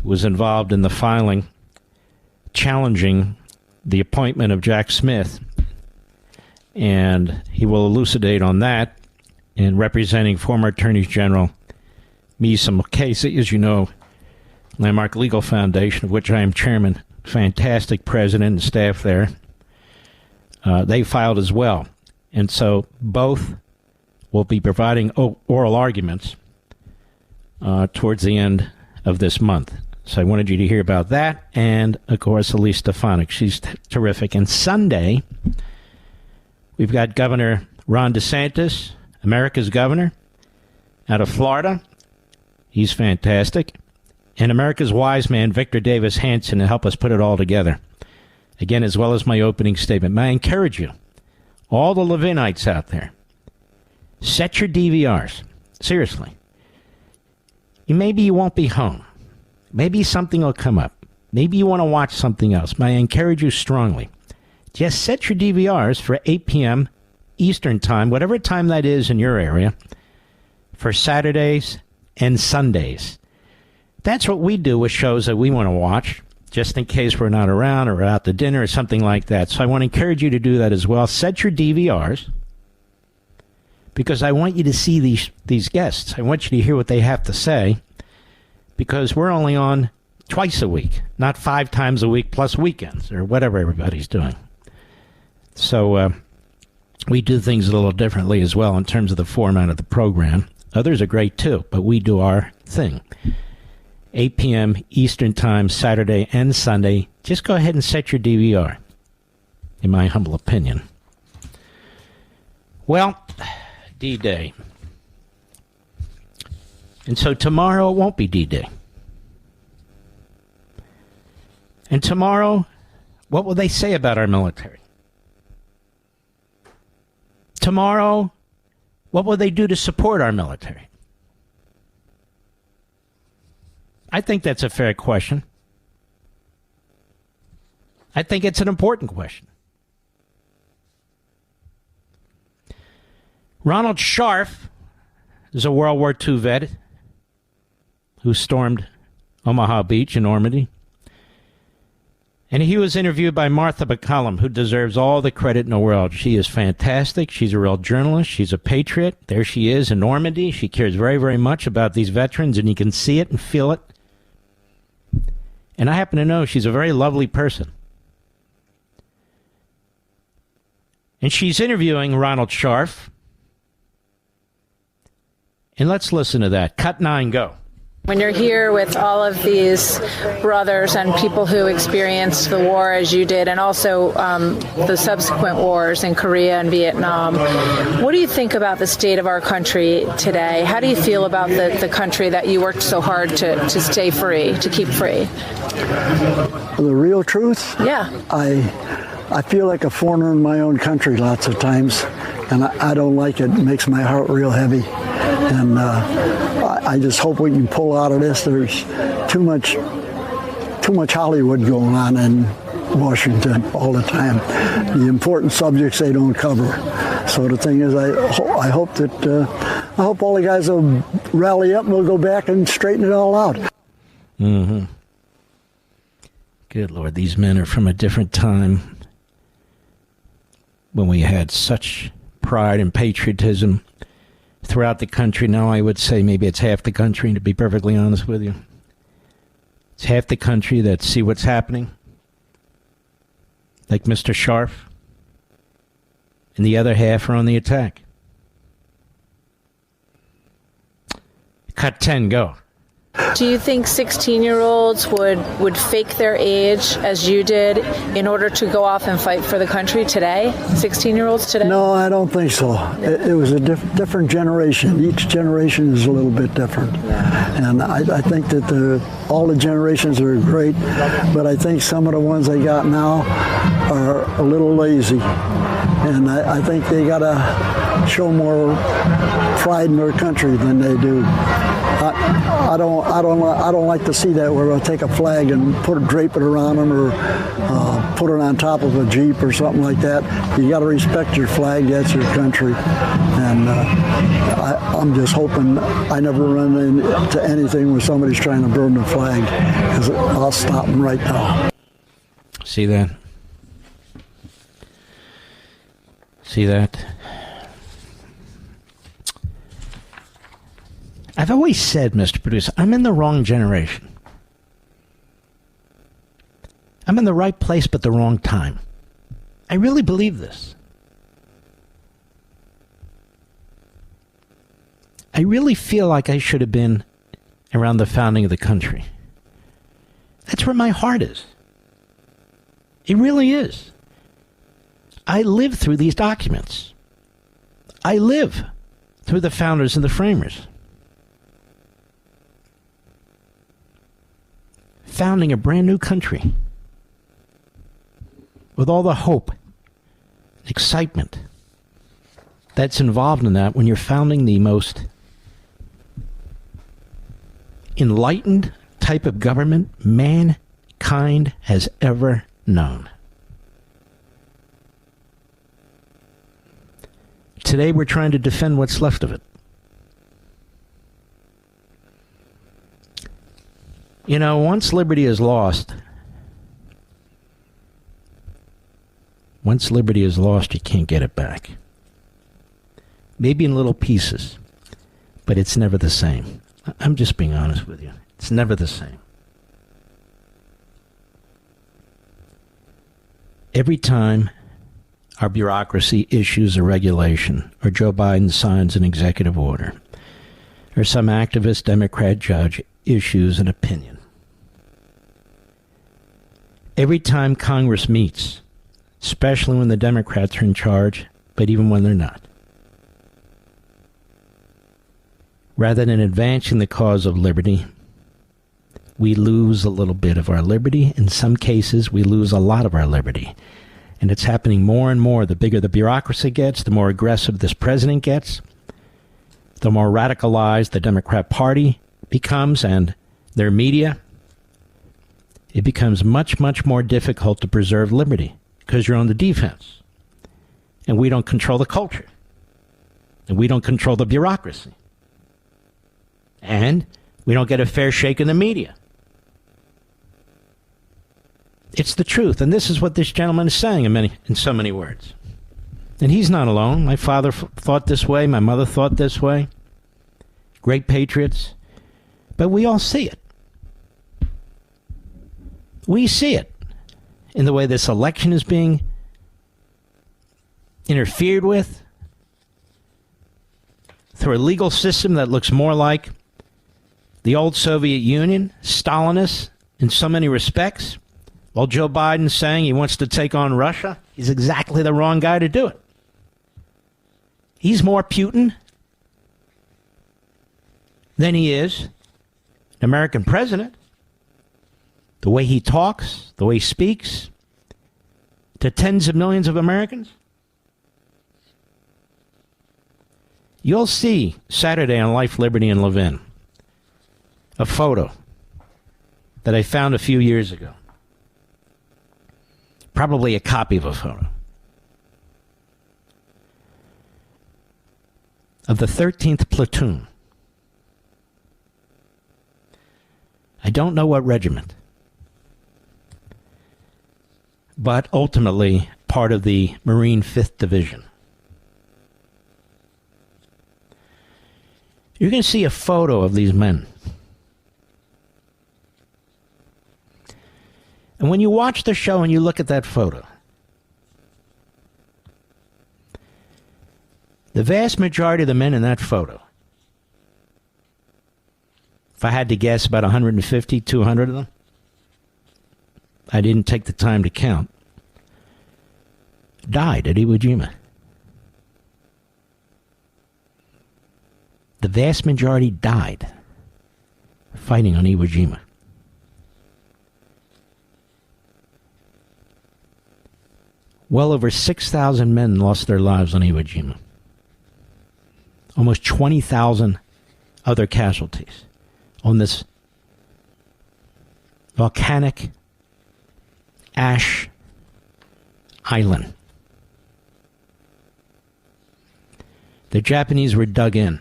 who was involved in the filing challenging the appointment of Jack Smith. And he will elucidate on that in representing former Attorney General Misa Mukasey, as you know, Landmark Legal Foundation, of which I am chairman. Fantastic president and staff there. They filed as well. And so both will be providing oral arguments towards the end of this month. So I wanted you to hear about that. And, of course, Elise Stefanik. She's terrific. And Sunday, we've got Governor Ron DeSantis, America's governor, out of Florida. He's fantastic. And America's wise man, Victor Davis Hanson, to help us put it all together. Again, as well as my opening statement. May I encourage you, all the Levinites out there, set your DVRs. Seriously. Maybe you won't be home. Maybe something will come up. Maybe you want to watch something else. May I encourage you strongly, just set your DVRs for 8 p.m. Eastern Time, whatever time that is in your area, for Saturdays and Sundays. That's what we do with shows that we want to watch, just in case we're not around or out to dinner or something like that. So I want to encourage you to do that as well. Set your DVRs, because I want you to see these guests. I want you to hear what they have to say, because we're only on twice a week, not 5 times a week plus weekends or whatever everybody's doing. So we do things a little differently as well in terms of the format of the program. Others are great too, but we do our thing. 8 p.m. Eastern Time, Saturday and Sunday. Just go ahead and set your DVR, in my humble opinion. Well, D-Day. And so tomorrow it won't be D-Day. And tomorrow, what will they say about our military? Tomorrow, what will they do to support our military? I think that's a fair question. I think it's an important question. Ronald Scharf is a World War II vet who stormed Omaha Beach in Normandy. And he was interviewed by Martha McCallum, who deserves all the credit in the world. She is fantastic. She's a real journalist. She's a patriot. There she is in Normandy. She cares very, very much about these veterans, and you can see it and feel it. And I happen to know she's a very lovely person. And she's interviewing Ronald Scharf. And let's listen to that. Cut 9, go. When you're here with all of these brothers and people who experienced the war as you did, and also the subsequent wars in Korea and Vietnam, what do you think about the state of our country today? How do you feel about the country that you worked so hard to stay free, to keep free? The real truth? Yeah. I feel like a foreigner in my own country lots of times, and I don't like it. It makes my heart real heavy. And I just hope we can pull out of this. There's too much Hollywood going on in Washington all the time. The important subjects they don't cover. So the thing is, I hope all the guys will rally up and we'll go back and straighten it all out. Mm-hmm. Good Lord, these men are from a different time when we had such pride and patriotism throughout the country. Now I would say maybe it's half the country, to be perfectly honest with you. It's half the country that see what's happening, like Mr. Scharf, and the other half are on the attack. Cut 10, go. Do you think 16-year-olds would fake their age as you did in order to go off and fight for the country today? 16-year-olds today? No, I don't think so. It was a different generation. Each generation is a little bit different. And I think that all the generations are great, but I think some of the ones they got now are a little lazy. And I think they got to show more pride in their country than they do. I don't like to see that where they'll take a flag and drape it around them or put it on top of a Jeep or something like that. You got to respect your flag. That's your country. And I'm just hoping I never run into anything where somebody's trying to burn the flag, because I'll stop them right now. See that? See that? I've always said, Mr. Producer, I'm in the wrong generation. I'm in the right place but the wrong time. I really believe this. I really feel like I should have been around the founding of the country. That's where my heart is. It really is. I live through these documents. I live through the founders and the framers. Founding a brand new country with all the hope and excitement that's involved in that when you're founding the most enlightened type of government mankind has ever known. Today we're trying to defend what's left of it. You know, once liberty is lost, you can't get it back. Maybe in little pieces, but it's never the same. I'm just being honest with you. It's never the same. Every time our bureaucracy issues a regulation, or Joe Biden signs an executive order, or some activist Democrat judge issues an opinion, every time Congress meets, especially when the Democrats are in charge, but even when they're not, rather than advancing the cause of liberty, we lose a little bit of our liberty. In some cases, we lose a lot of our liberty. And it's happening more and more. The bigger the bureaucracy gets, the more aggressive this president gets, the more radicalized the Democrat Party becomes and their media. It becomes much, much more difficult to preserve liberty because you're on the defense. And we don't control the culture. And we don't control the bureaucracy. And we don't get a fair shake in the media. It's the truth. And this is what this gentleman is saying in so many words. And he's not alone. My father thought this way. My mother thought this way. Great patriots. But we all see it. We see it in the way this election is being interfered with through a legal system that looks more like the old Soviet Union, Stalinist in so many respects, while Joe Biden's saying he wants to take on Russia, he's exactly the wrong guy to do it. He's more Putin than he is an American president. The way he talks, the way he speaks to tens of millions of Americans. You'll see Saturday on Life, Liberty, and Levin a photo that I found a few years ago. Probably a copy of a photo of the 13th Platoon. I don't know what regiment, but ultimately part of the Marine 5th Division. You're going to see a photo of these men. And when you watch the show and you look at that photo, the vast majority of the men in that photo, if I had to guess, about 150, 200 of them, I didn't take the time to count, died at Iwo Jima. The vast majority died fighting on Iwo Jima. Well over 6,000 men lost their lives on Iwo Jima. Almost 20,000 other casualties on this volcanic ash island. The Japanese were dug in,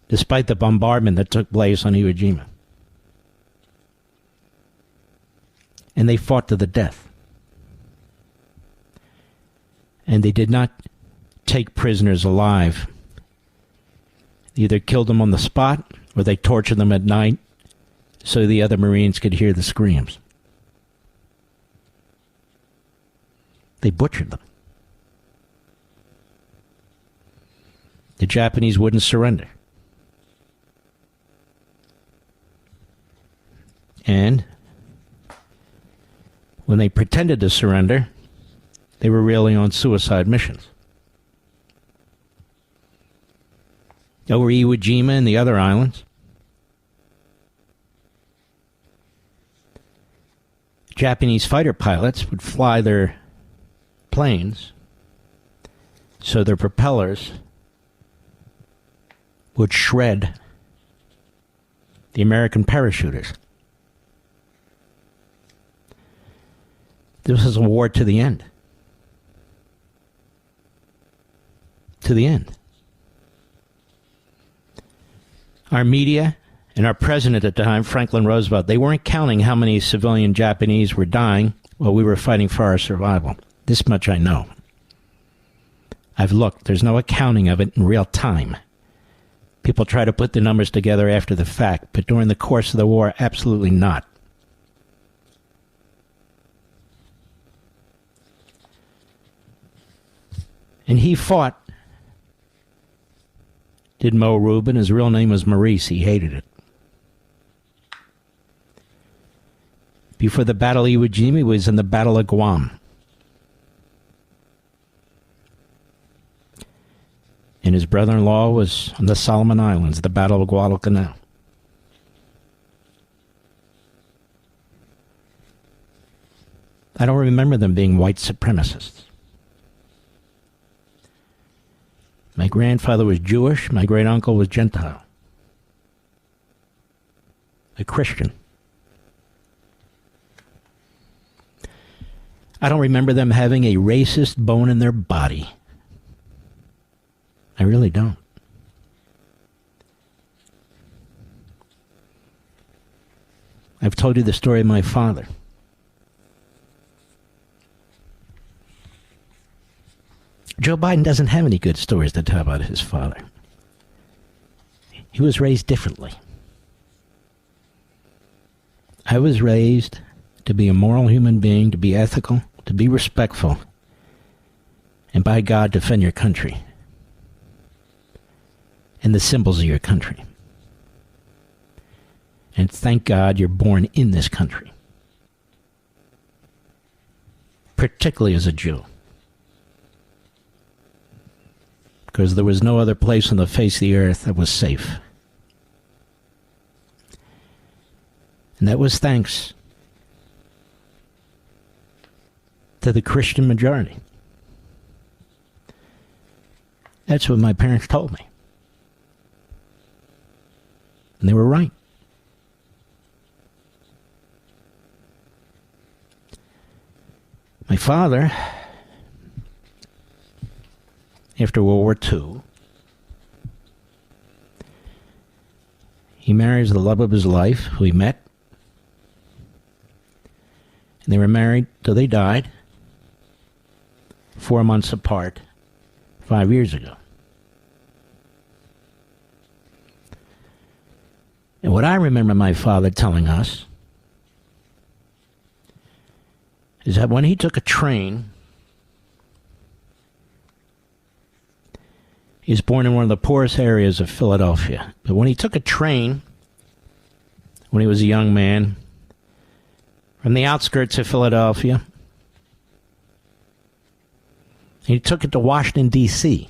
despite the bombardment that took place on Iwo Jima. And they fought to the death. And they did not take prisoners alive. They either killed them on the spot or they tortured them at night so the other Marines could hear the screams. They butchered them. The Japanese wouldn't surrender. And when they pretended to surrender, they were really on suicide missions. Over Iwo Jima and the other islands, Japanese fighter pilots would fly their planes so their propellers would shred the American parachuters. This was a war to the end. To the end. Our media and our president at the time, Franklin Roosevelt, they weren't counting how many civilian Japanese were dying while we were fighting for our survival. This much I know. I've looked. There's no accounting of it in real time. People try to put the numbers together after the fact, but during the course of the war, absolutely not. And he fought. Did Mo Rubin. His real name was Maurice. He hated it. Before the Battle of Iwo Jima, he was in the Battle of Guam. And his brother-in-law was on the Solomon Islands, the Battle of Guadalcanal. I don't remember them being white supremacists. My grandfather was Jewish. My great-uncle was Gentile. A Christian. I don't remember them having a racist bone in their body. I really don't. I've told you the story of my father. Joe Biden doesn't have any good stories to tell about his father. He was raised differently. I was raised to be a moral human being, to be ethical, to be respectful, and by God, defend your country and the symbols of your country. And thank God you're born in this country, particularly as a Jew, because there was no other place on the face of the earth that was safe. And that was thanks to the Christian majority. That's what my parents told me. And they were right. My father, after World War II, he marries the love of his life, who he met. And they were married till they died, 4 months apart, 5 years ago. And what I remember my father telling us is that when he took a train, he was born in one of the poorest areas of Philadelphia, but when he took a train, when he was a young man, from the outskirts of Philadelphia, he took it to Washington, D.C.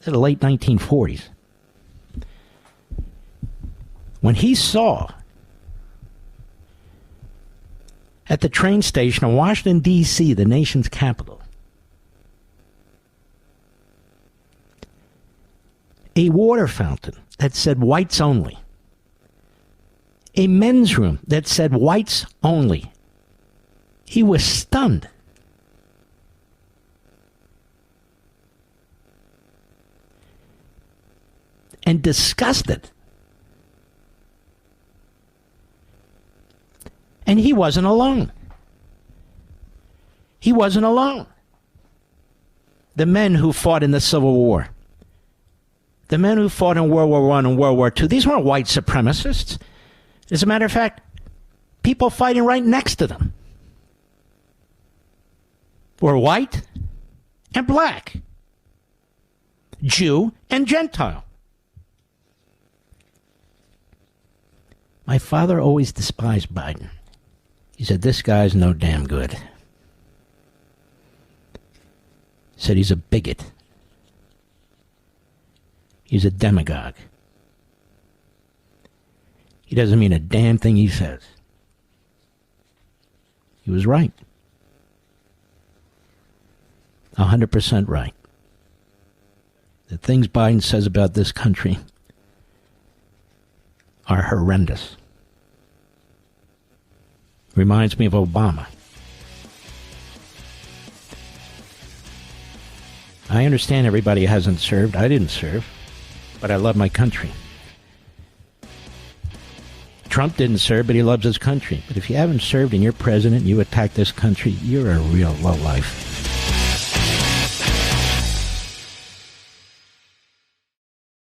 in the late 1940s. When he saw at the train station in Washington, D.C., the nation's capital, a water fountain that said whites only, a men's room that said whites only, he was stunned. And disgusted. And he wasn't alone. He wasn't alone. The men who fought in the Civil War, the men who fought in World War I and World War II, these weren't white supremacists. As a matter of fact, people fighting right next to them were white and black, Jew and Gentile. My father always despised Biden. He said, this guy's no damn good. He said he's a bigot. He's a demagogue. He doesn't mean a damn thing he says. He was right. 100% right. The things Biden says about this country are horrendous. Reminds me of Obama. I understand everybody hasn't served. I didn't serve, but I love my country. Trump didn't serve, but he loves his country. But if you haven't served and you're president and you attack this country, you're a real lowlife.